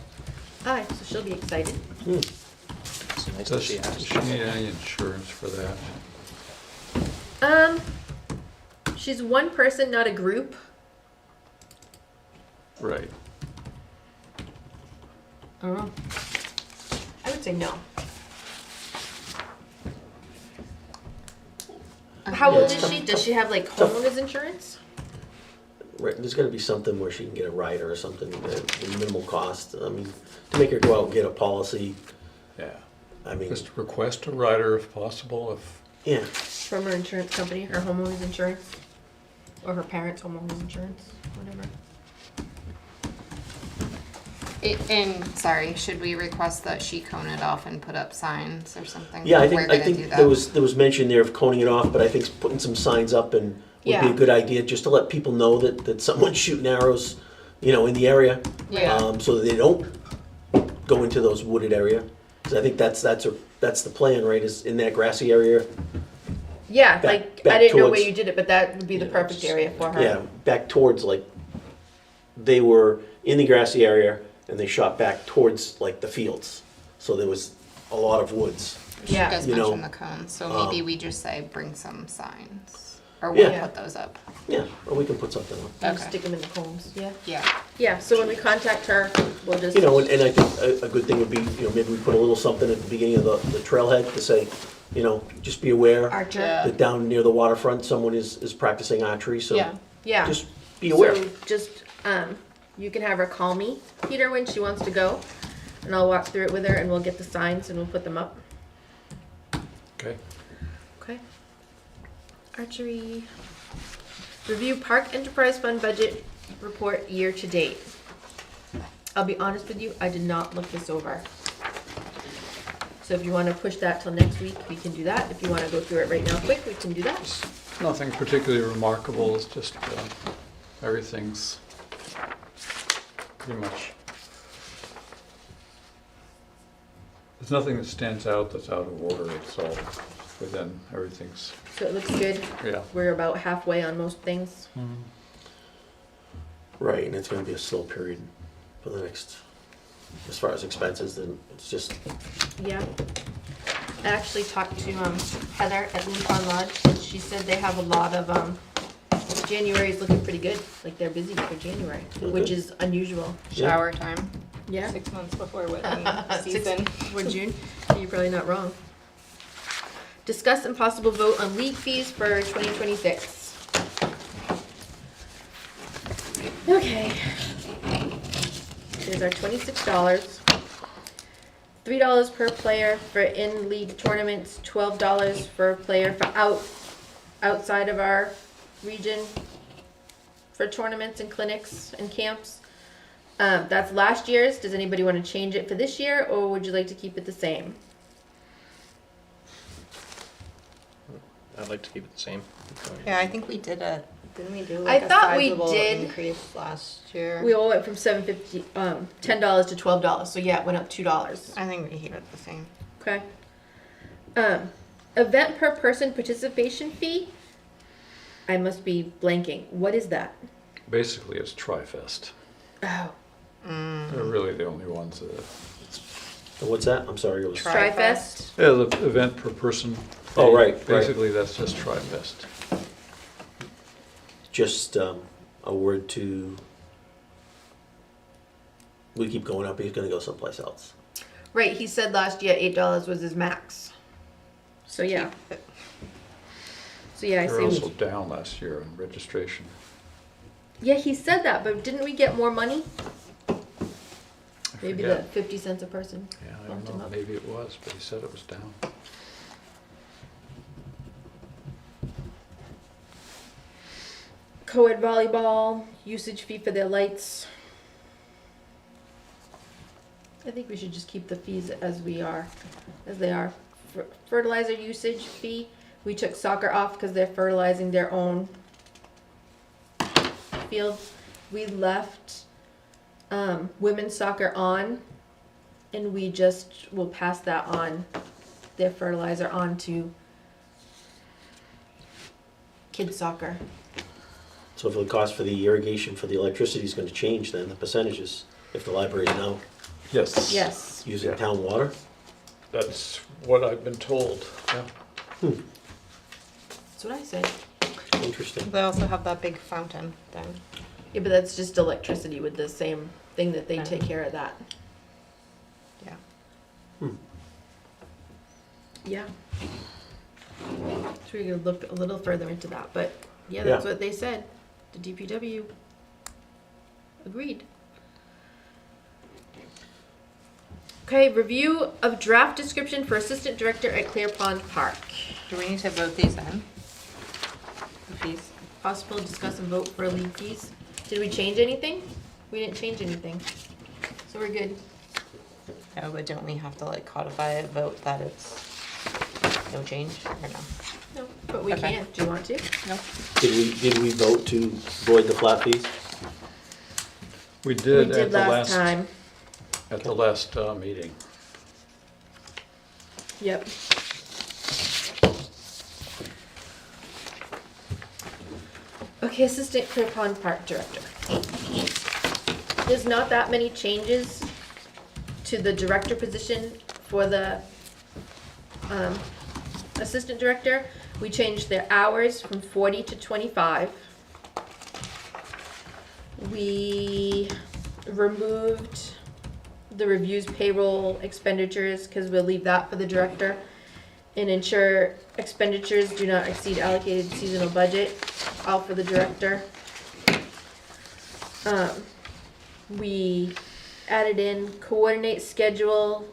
S3: Aye, so she'll be excited.
S12: It's nice that
S11: Does
S12: she
S11: does
S12: asked.
S11: she need any insurance for that?
S3: She's one person, not a group.
S11: Right.
S3: I don't know. I would say no. How old is she? Does she have like homeowners insurance?
S5: Right, there's gotta be something where she can get a rider or something at minimal cost. I mean, to make her go out and get a policy,
S11: Yeah.
S5: I mean,
S11: Just request a rider if possible, if,
S5: yeah.
S3: From her insurance company, her homeowner's insurance? Or her parents' homeowner's insurance, whatever.
S8: And, sorry, should we request that she cone it off and put up signs or something?
S5: Yeah, I
S8: We're
S5: think
S8: gonna do that.
S5: there was mention there of coning it off, but I think putting some signs up and would be
S3: Yeah.
S5: a good idea, just to let people know that someone's shooting arrows, in the area.
S8: Yeah.
S5: So that they don't go into those wooded area. Cause I think that's the plan, right, is in that grassy area.
S3: Yeah,
S5: Back-
S3: like, I
S5: back
S3: didn't know where
S5: towards-
S3: you did it, but that would be the perfect area for her.
S5: Yeah, back towards they were in the grassy area and they shot back towards the fields. So there was a lot of woods.
S8: She
S3: Yeah.
S8: does
S5: You know,
S8: mention the cones, so maybe we just say bring some signs. Or
S5: Yeah.
S8: we'll put those up.
S5: Yeah, or we can put something on.
S3: And
S8: Okay.
S3: stick them in the cones, yeah.
S8: Yeah.
S3: Yeah, so when we contact her, we'll just.
S5: And I think a good thing would be, maybe we put a little something at the beginning of the trailhead to say, just be aware
S3: Archer.
S8: Yeah.
S5: that down near the waterfront, someone is practicing archery, so
S8: Yeah.
S3: Yeah.
S5: just be aware.
S3: So just, you can have her call me, Peter, when she wants to go, and I'll walk through it with her, and we'll get the signs and we'll put them up.
S11: okay.
S3: Okay. Archery. Review Park Enterprise Fund budget report year to date. I'll be honest with you, I did not look this over. So if you wanna push that till next week, we can do that. If you wanna go through it right now quick, we can do that.
S11: Nothing particularly remarkable, it's just, everything's pretty much, there's nothing that stands out that's out of order, it's all within, everything's,
S3: So it looks good.
S11: yeah.
S3: We're about halfway on most things.
S5: Right, and it's gonna be a slow period for the next, as far as expenses, then it's just,
S3: Yeah. I actually talked to Heather at Loon Pond Lodge, and she said they have a lot of, January's looking pretty good, like they're busy for January, which
S5: Okay.
S3: is unusual.
S8: Shower time.
S3: Yeah.
S8: 6 months before wedding
S3: 6
S8: season.
S3: for June, you're probably not wrong. Discuss and possible vote on league fees for 2026. Okay. Here's our $26. $3 per player for in-league tournaments, $12 per player for outside of our region for tournaments and clinics and camps. That's last year's. Does anybody want to change it for this year, or would you like to keep it the same?
S12: I'd like to keep it the same.
S8: Yeah, I think we did a Didn't we do
S3: I
S8: like a
S3: thought we
S8: sizable
S3: did.
S8: increase last year?
S3: We all went from $7.50, $10 to $12. So yeah, it went up $2.
S8: I think we keep it the same.
S3: Okay. Event per person participation fee. I must be blanking. What is that?
S11: Basically, it's Tri-Fest.
S3: Oh,
S11: They're really the only ones that.
S5: What's that? I'm sorry. It was,
S3: Tri-Fest.
S11: Yeah, the event per person.
S5: Oh, right, right.
S11: Basically, that's just Tri-Fest.
S5: just a word to, we keep going up, he's gonna go someplace else.
S3: Right, he said last year $8 was his max. So yeah. So yeah, I
S11: They're
S3: see.
S11: also down last year in registration.
S3: Yeah, he said that, but didn't we get more money?
S11: I
S3: Maybe
S11: forget.
S3: the 50 cents a person.
S11: Yeah, I
S3: bumped
S11: don't
S3: him
S11: know,
S3: up.
S11: maybe it was, but he said it was down.
S3: Co-ed volleyball, usage fee for their lights. I think we should just keep the fees as they are. Fertilizer usage fee, we took soccer off because they're fertilizing their own fields. We left women's soccer on, and we just will pass that on, their fertilizer on to kids soccer.
S5: So if the cost for the irrigation for the electricity is gonna change, then the percentages, if the library's now
S11: Yes.
S3: Yes.
S5: using
S11: Yeah.
S5: town water?
S11: That's what I've been told, yeah.
S3: That's what I said.
S5: Interesting.
S8: They also have that big fountain thing.
S3: Yeah, but that's just electricity with the same thing that they
S8: Yeah.
S3: take care of that.
S8: Yeah.
S3: Yeah. So we could look a little further into that, but yeah, that's
S5: Yeah.
S3: what they said. The DPW agreed. Okay, review of draft description for assistant director at Clear Pond Park.
S8: Do we need to vote these in? The fees?
S3: Possible discuss and vote for lead fees. Did we change anything? We didn't change anything. So we're good.
S8: No, but don't we have to like codify it, vote that it's no change or no?
S3: No, but we
S8: Okay.
S3: can. Do you want to?
S8: No.
S5: Did we vote to void the flat fees?
S11: We
S3: We
S11: did
S3: did
S11: at the
S3: last
S11: last,
S3: time.
S11: at the last meeting.
S3: Yep. Okay, Assistant Clear Pond Park Director. There's not that many changes to the director position for the Assistant Director. We changed their hours from 40 to 25. We removed the reviews payroll expenditures because we'll leave that for the director, and ensure expenditures do not exceed allocated seasonal budget, all for the director. We added in coordinate schedule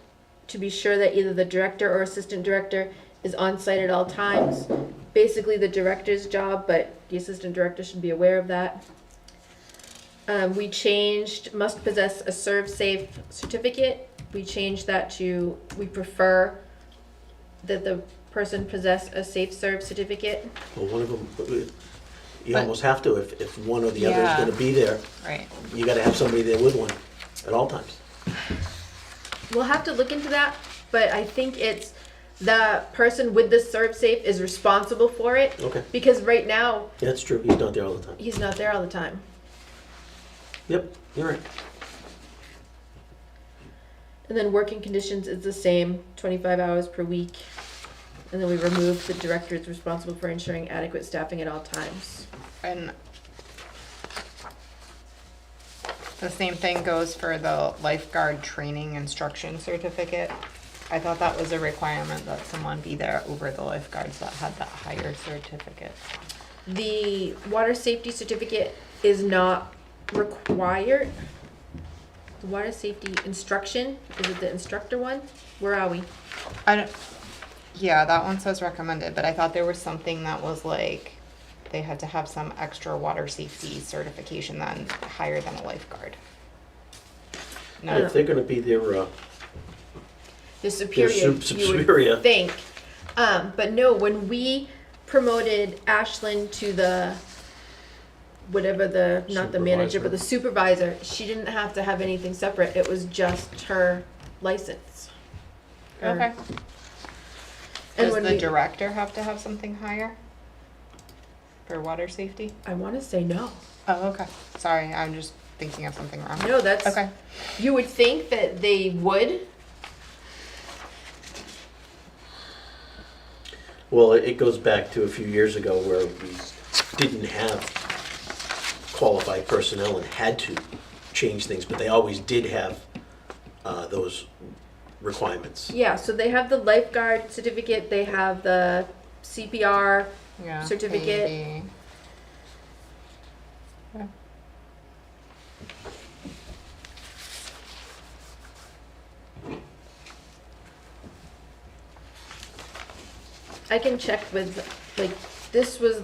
S3: to be sure that either the director or assistant director is on site at all times. Basically the director's job, but the assistant director should be aware of that. We changed must possess a serve safe certificate. We changed that to we prefer that the person possess a safe serve certificate.
S5: Well, one of them, you
S8: But-
S5: almost have to, if one or the other is
S8: Yeah.
S5: gonna be there,
S8: Right.
S5: you gotta have somebody there with one at all times.
S3: We'll have to look into that, but I think it's the person with the serve safe is responsible for it.
S5: Okay,
S3: Because right now,
S5: that's true, he's not there all the time.
S3: he's not there all the time.
S5: Yep, you're right.
S3: And then working conditions is the same, 25 hours per week. And then we removed the director is responsible for ensuring adequate staffing at all times.
S8: And the same thing goes for the lifeguard training instruction certificate. I thought that was a requirement that someone be there over the lifeguards that had that higher certificate.
S3: The water safety certificate is not required. The water safety instruction, is it the instructor one? Where are we?
S8: I don't, yeah, that one says recommended, but I thought there was something that was like, they had to have some extra water safety certification than higher than a lifeguard. No,
S5: If they're gonna be there,
S3: The superior, you
S5: superior.
S3: would think. But no, when we promoted Ashland to the whatever not the manager, but the
S11: Supervisor.
S3: supervisor, she didn't have to have anything separate. It was just her license. Or-
S8: Okay.
S3: And
S8: Does
S3: when
S8: the
S3: we,
S8: director have to have something higher for water safety?
S3: I want to say no.
S8: Oh, okay. Sorry, I'm just thinking of something wrong.
S3: No, that's,
S8: Okay.
S3: you would think that they would.
S5: Well, it goes back to a few years ago where we didn't have qualified personnel and had to change things, but they always did have those requirements.
S3: Yeah, so they have the lifeguard certificate, they have the CPR
S8: Yeah.
S3: certificate.
S8: maybe. Yeah.
S3: I can check with, like, this was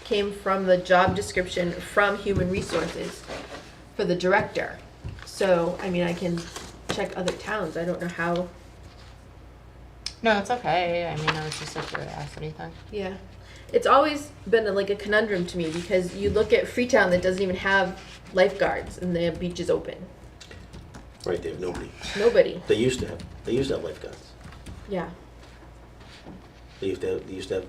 S3: came from the job description from Human Resources for the director. So, I mean, I can check other towns. I don't know how,
S8: No, it's okay. I mean, it was just a curiosity thing.
S3: yeah. It's always been like a conundrum to me because you look at Freetown that doesn't even have lifeguards and the beach is open.
S5: Right, they have nobody.
S3: Nobody,
S5: They used to have lifeguards.
S3: yeah.
S5: They used to have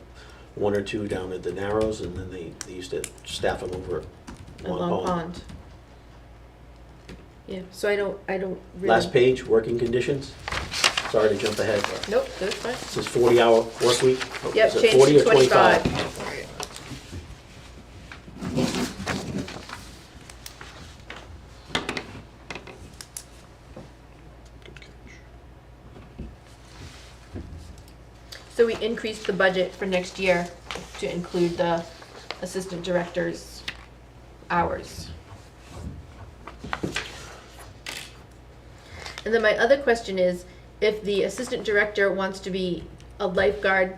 S5: one or two down at the Narrows, and then they used to staff them over at
S3: A Long Pond. Yeah, so I don't really.
S5: Last page, working conditions. Sorry to jump ahead.
S3: Nope, that's fine.
S5: This is 40-hour work week.
S3: Yep,
S5: Is it
S3: change
S5: 40
S3: to
S5: or 25?
S3: 25. So we increased the budget for next year to include the assistant director's hours. And then my other question is, if the assistant director wants to be a lifeguard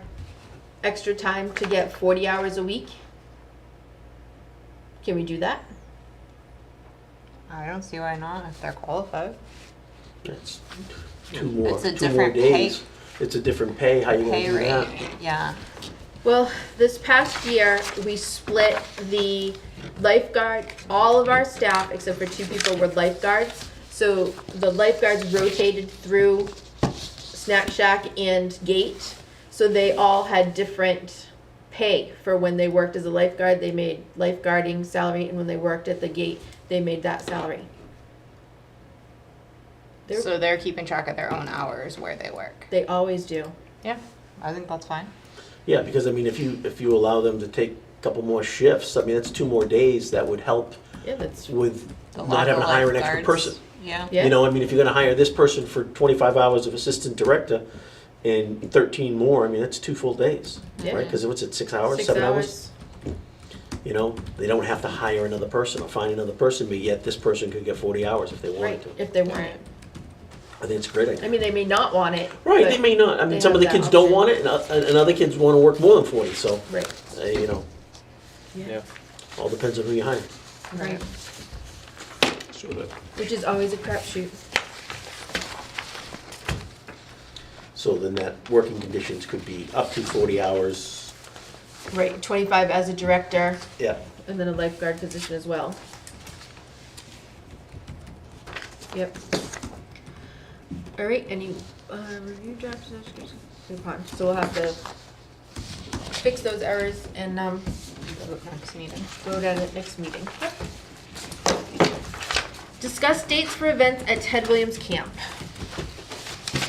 S3: extra time to get 40 hours a week, can we do that?
S8: I don't see why not if they're qualified.
S5: It's two more
S8: It's a
S5: two more
S8: different
S5: days.
S8: pay-
S5: It's a different pay. How you gonna
S8: Pay
S5: do that?
S8: rate, yeah.
S3: Well, this past year, we split the lifeguard, all of our staff, except for 2 people, were lifeguards. So the lifeguards rotated through Snack Shack and Gate. So they all had different pay for when they worked as a lifeguard. They made lifeguarding salary, and when they worked at the Gate, they made that salary. They're-
S8: So they're keeping track of their own hours where they work.
S3: They always do.
S8: Yeah, I think that's fine.
S5: Yeah, because I mean, if you allow them to take a couple more shifts, I mean, that's 2 more days that would help
S3: Yeah, that's,
S5: with
S8: The
S5: not having to
S8: local
S5: hire an extra
S8: lifeguards.
S5: person.
S8: Yeah.
S3: yeah.
S5: You know, I mean, if you're gonna hire this person for 25 hours of assistant director and 13 more, I mean, that's 2 full days,
S3: Yeah.
S5: right? Because what's it, 6 hours,
S3: 6
S5: 7 hours?
S3: hours.
S5: You know, they don't have to hire another person or find another person, but yet this person could get 40 hours if they wanted
S3: Right,
S5: to.
S3: if they want it.
S5: I think it's a great idea.
S3: I mean, they may not want it.
S5: Right,
S3: but
S5: they may not. I
S3: they
S5: mean, some of
S3: have
S5: the
S3: that
S5: kids don't
S3: option.
S5: want it, and other kids want to work more than 40. So,
S3: Right,
S5: you know,
S12: Yeah.
S5: all depends on who you hire.
S3: right.
S11: So that,
S3: Which is always a crapshoot.
S5: So then that working conditions could be up to 40 hours.
S3: Right, 25 as a director,
S5: Yeah.
S3: and then a lifeguard position as well. Yep. All right, any review draft description? Good point. So we'll have to fix those errors and
S8: Next meeting.
S3: vote at it next meeting. Discuss dates for events at Ted Williams Camp.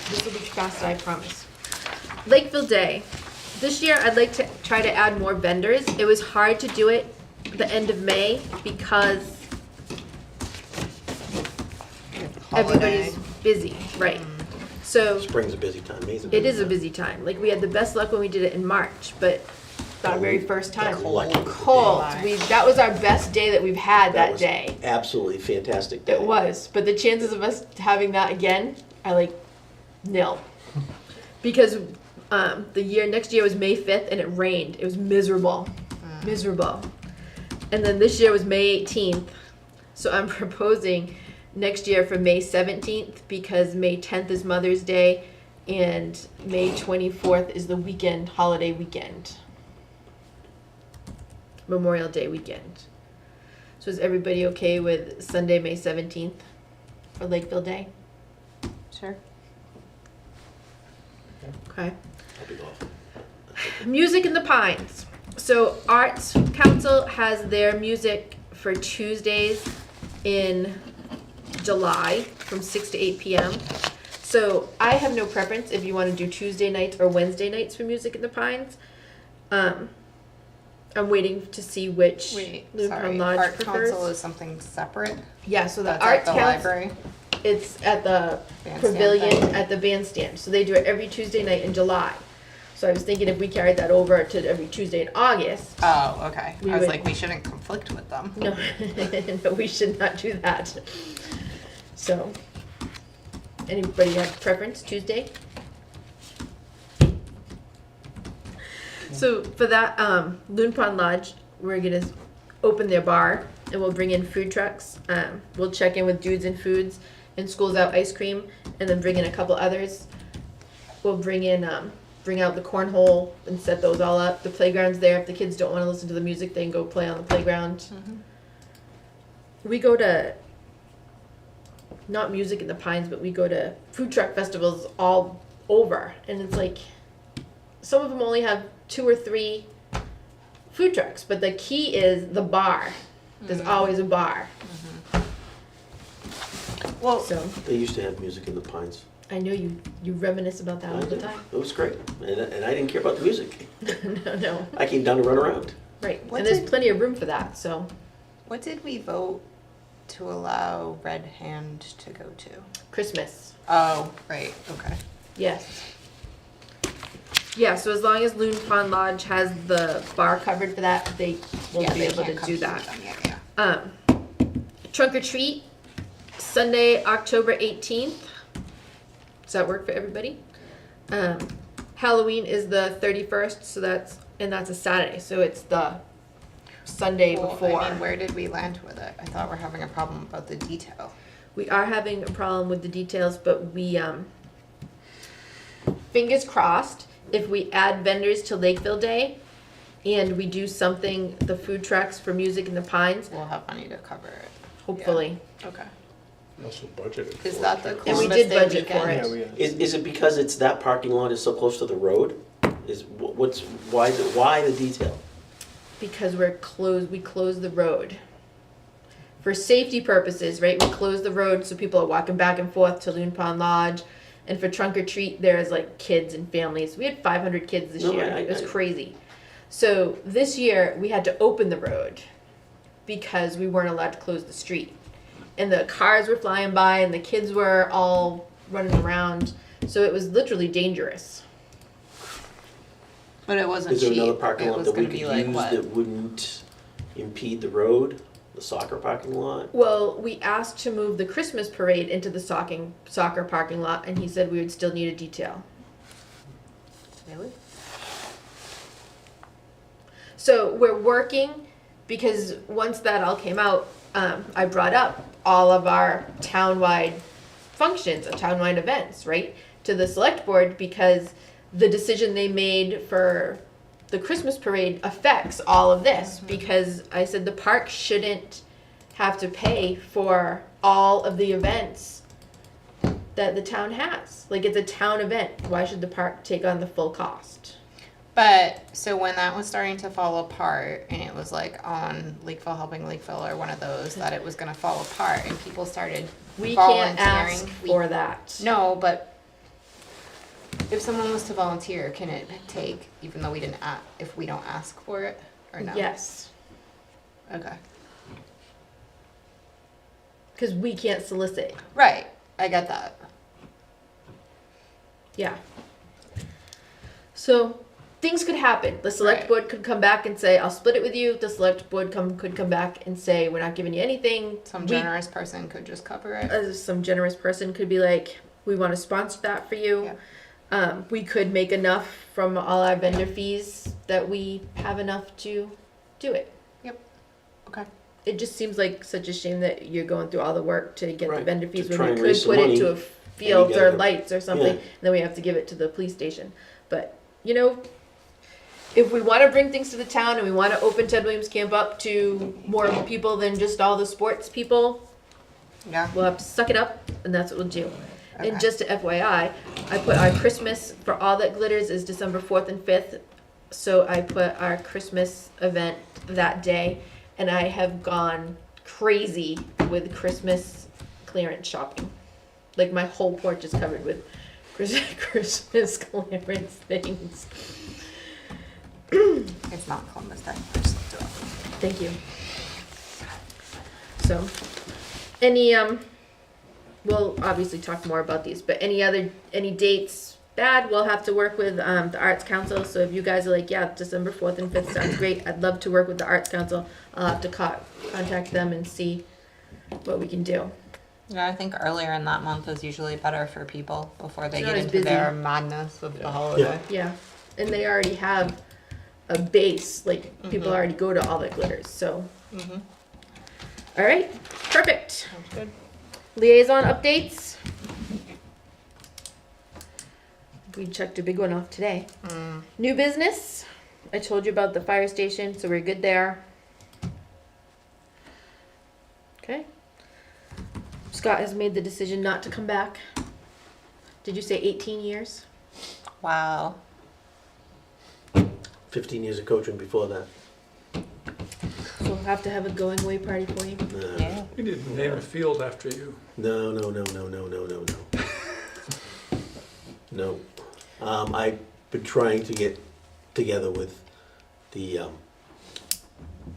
S3: This will be fast, I promise. Lakeville Day. This year, I'd like to try to add more vendors. It was hard to do it the end of May because everybody's busy, right? So
S5: Spring's a busy time. May's
S3: it is a busy time. Like, we had the best luck when we did it in March, but our very first time. Cold. That was our best day that we've had that
S5: was
S3: day.
S5: Absolutely fantastic day.
S3: It was, but the chances of us having that again are like nil. Because next year was May 5th and it rained. It was miserable. Miserable. And then this year was May 18th. So I'm proposing next year for May 17th because May 10th is Mother's Day and May 24th is the weekend, holiday weekend. Memorial Day weekend. So is everybody okay with Sunday, May 17th for Lakeville Day?
S8: Sure.
S3: Okay.
S5: I'll be off.
S3: Music in the Pines. So Arts Council has their music for Tuesdays in July from 6 to 8 p.m. So I have no preference if you want to do Tuesday nights or Wednesday nights for Music in the Pines. I'm waiting to see which
S8: Wait,
S3: Loon
S8: sorry.
S3: Pond Lodge
S8: Art
S3: prefers.
S8: Council is something separate?
S3: Yeah, so the
S8: That's
S3: Arts
S8: at the
S3: Council,
S8: library?
S3: it's at the
S8: Bandstand
S3: pavilion
S8: thing?
S3: at the bandstand. So they do it every Tuesday night in July. So I was thinking if we carried that over to every Tuesday in August.
S8: Oh, okay.
S3: We
S8: I was
S3: would-
S8: like, we shouldn't conflict with them.
S3: No, no, we should not do that. So, anybody have preference, Tuesday? So for that, Loon Pond Lodge, we're gonna open their bar and we'll bring in food trucks. We'll check in with Dudes and Foods and Schools Out Ice Cream and then bring in a couple others. We'll bring in, bring out the cornhole and set those all up. The playground's there. If the kids don't wanna listen to the music, they can go play on the playground. We go to, not Music in the Pines, but we go to food truck festivals all over. And it's like, some of them only have 2 or 3 food trucks, but the key is the bar. There's always a bar.
S8: Well,
S3: So
S5: They used to have music in the Pines.
S3: I know you reminisce about that all the time.
S5: It was great, and I didn't care about the music.
S3: No,
S5: I came down to run around.
S3: right.
S8: What
S3: And there's
S8: did-
S3: plenty of room for that, so.
S8: what did we vote to allow Red Hand to go to?
S3: Christmas,
S8: Oh, right, okay.
S3: yes. Yeah, so as long as Loon Pond Lodge has the bar covered for that, they will
S8: Yeah,
S3: be
S8: they
S3: able to
S8: can't come
S3: do
S8: here
S3: that.
S8: then, yeah.
S3: Trunk or treat, Sunday, October 18th. Does that work for everybody? Halloween is the 31st, so that's a Saturday, so it's the Sunday
S8: Well,
S3: before.
S8: I mean, where did we land with it? I thought we're having a problem about the detail.
S3: We are having a problem with the details, but we, fingers crossed, if we add vendors to Lakeville Day and we do something, the food trucks for Music in the Pines,
S8: We'll have money to cover it.
S3: hopefully.
S8: Okay.
S11: Also budgeted for
S8: Is
S11: it,
S8: that the
S11: too.
S3: And we
S8: Columbus
S3: did
S8: Day
S3: budget for
S8: weekend?
S3: it.
S5: Is it because it's that parking lot is so close to the road? Why the detail?
S3: Because we close the road. For safety purposes, right, we close the road so people are walking back and forth to Loon Pond Lodge. And for trunk or treat, there's like kids and families. We had 500 kids this
S5: No,
S3: year. It was crazy. So this year, we had to open the road because we weren't allowed to close the street. And the cars were flying by and the kids were all running around. So it was literally dangerous.
S8: But it wasn't
S5: Is there
S8: cheap.
S5: another parking
S8: It
S5: lot
S8: was
S5: that we
S8: gonna
S5: could
S8: be like
S5: use
S8: what?
S5: that wouldn't impede the road? The soccer parking lot?
S3: Well, we asked to move the Christmas parade into the soccer parking lot, and he said we would still need a detail.
S8: Really?
S3: So we're working, because once that all came out, I brought up all of our townwide functions, townwide events, right, to the select board, because the decision they made for the Christmas parade affects all of this, because I said the park shouldn't have to pay for all of the events that the town has. Like, it's a town event. Why should the park take on the full cost?
S8: But, so when that was starting to fall apart, and it was like on Lakeville Helping Lakeville or one of those, that it was gonna fall apart, and people started
S3: We
S8: volunteering.
S3: can't ask for that.
S8: No, but if someone was to volunteer, can it take, even though we didn't if we don't ask for it, or no?
S3: Yes,
S8: Okay.
S3: because we can't solicit.
S8: Right, I get that.
S3: Yeah. So things could happen. The select
S8: Right.
S3: board could come back and say, "I'll split it with you." The select board could come back and say, "We're not giving you anything."
S8: Some
S3: We-
S8: generous person could just cover it.
S3: some generous person could be like, "We want to sponsor that for you." We could make enough from all our vendor fees that we have enough to do it.
S8: Yep. Okay.
S3: It just seems like such a shame that you're going through all the work to get the
S5: Right,
S3: vendor fees
S5: to
S3: when
S5: try
S3: we
S5: and
S3: could
S5: raise some
S3: put it
S5: money,
S3: to a
S5: and
S3: fields
S5: you
S3: or
S5: gotta-
S3: lights or something,
S5: yeah.
S3: and then we have to give it to the police station. But, you know, if we want to bring things to the town and we want to open Ted Williams Camp up to more people than just all the sports people,
S8: Yeah.
S3: we'll have to suck it up, and that's what we'll do.
S8: Okay.
S3: And just to FYI, I put our Christmas for All That Glitters is December 4th and 5th. So I put our Christmas event that day, and I have gone crazy with Christmas clearance shopping. Like my whole porch is covered with Christmas clearance things.
S8: It's not Columbus Day. I just looked it up.
S3: Thank you. So, any we'll obviously talk more about these, but any dates bad, we'll have to work with the Arts Council. So if you guys are like, yeah, December 4th and 5th sounds great, I'd love to work with the Arts Council. I'll have to contact them and see what we can do.
S8: Yeah, I think earlier in that month is usually better for people before they
S3: It's
S8: get
S3: not as
S8: into
S3: busy.
S8: their madness with the holiday.
S3: Yeah, and they already have a base, like people already go to All That Glitters, so. All right, perfect.
S8: Sounds good.
S3: Liaison updates. We checked a big one off today. New business. I told you about the fire station, so we're good there. Okay. Scott has made the decision not to come back. Did you say 18 years?
S8: Wow.
S5: 15 years of coaching before that.
S3: So we'll have to have a going away party for you.
S5: No.
S8: Yeah.
S11: We need to name a field after you.
S5: No. No. I've been trying to get together with the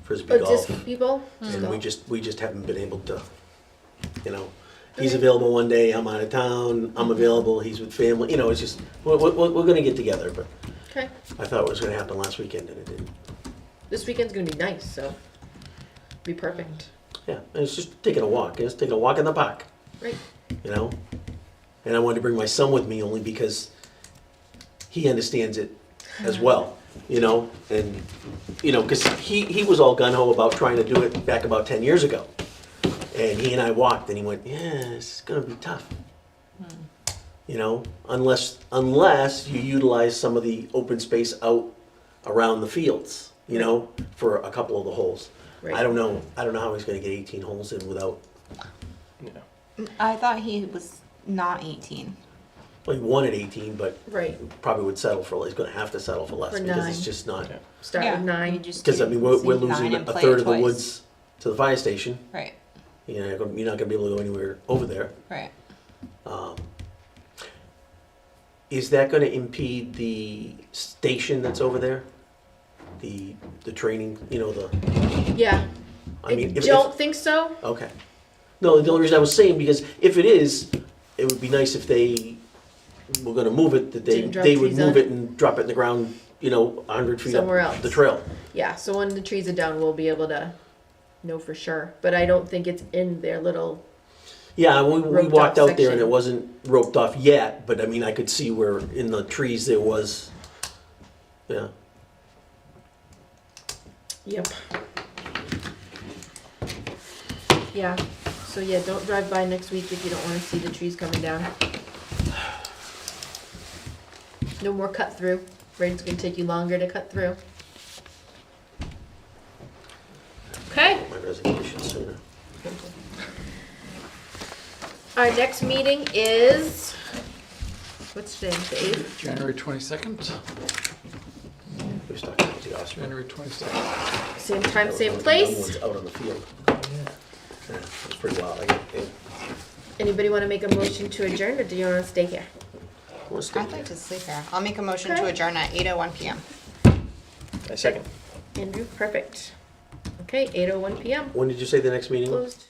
S5: frisbee golf,
S3: Disc people?
S5: and we just haven't been able to. You know, he's available one day, I'm out of town. I'm available, he's with family. You know, it's just we're going to get together. But
S3: Okay.
S5: I thought it was going to happen last weekend, and it didn't.
S3: This weekend's gonna be nice, so be perfect.
S5: Yeah, and it's just taking a walk. It's taking a walk in the park.
S3: Right.
S5: You know, and I wanted to bring my son with me only because he understands it as well. You know, and you know, because he was all gun ho about trying to do it back about 10 years ago, and he and I walked, and he went, "Yeah, it's gonna be tough." You know, unless you utilize some of the open space out around the fields. You know, for a couple of the holes.
S3: Right.
S5: I don't know how he's gonna get 18 holes in without.
S8: I thought he was not 18.
S5: Well, he wanted 18, but
S3: Right.
S5: probably would settle for. He's gonna have to settle for less
S3: For
S5: because
S3: 9.
S5: it's just not.
S3: Start with 9.
S8: You just
S5: Because I
S8: do
S5: mean, we're
S8: 9
S5: losing
S8: and
S5: a
S8: play
S5: third
S8: it
S5: of the
S8: twice.
S5: woods to the fire station.
S8: Right,
S5: You're not gonna be able to go anywhere over there.
S8: right.
S5: Is that gonna impede the station that's over there? The training, you know,
S3: Yeah.
S5: I mean, if,
S3: don't think so.
S5: okay. No, the only reason I was saying, because if it is, it would be nice if they were gonna move it, that
S3: Didn't drop
S5: they would
S3: trees
S5: move
S3: on
S5: it and drop it in the ground, you know, 100 feet
S3: Somewhere
S5: up
S3: else.
S5: the trail.
S3: Yeah, so when the trees are down, we'll be able to know for sure. But I don't think it's in their little.
S5: Yeah, we
S3: Roped
S5: walked
S3: off
S5: out there and
S3: section.
S5: it wasn't roped off yet, but I mean, I could see where in the trees there was, yeah.
S3: Yep. Yeah. So yeah, don't drive by next week if you don't want to see the trees coming down. No more cut through. Right, it's gonna take you longer to cut through. Okay.
S5: My resignation sooner.
S3: Our next meeting is, what's today, the 8th?
S11: January 22nd?
S5: We was talking about the Osprey.
S11: January 22nd.
S3: Same time,
S5: That was
S3: same
S5: one of the young
S3: place.
S5: ones out on the field. Yeah, it was pretty wild.
S3: Anybody want to make a motion to adjourn, or do you want to stay here?
S8: I'd like to sleep here. I'll make a motion
S3: Okay.
S8: to adjourn at 8:01 PM.
S12: I second.
S3: Andrew, perfect. Okay, 8:01 p.m.
S5: When did you say the next meeting was?
S3: Closed.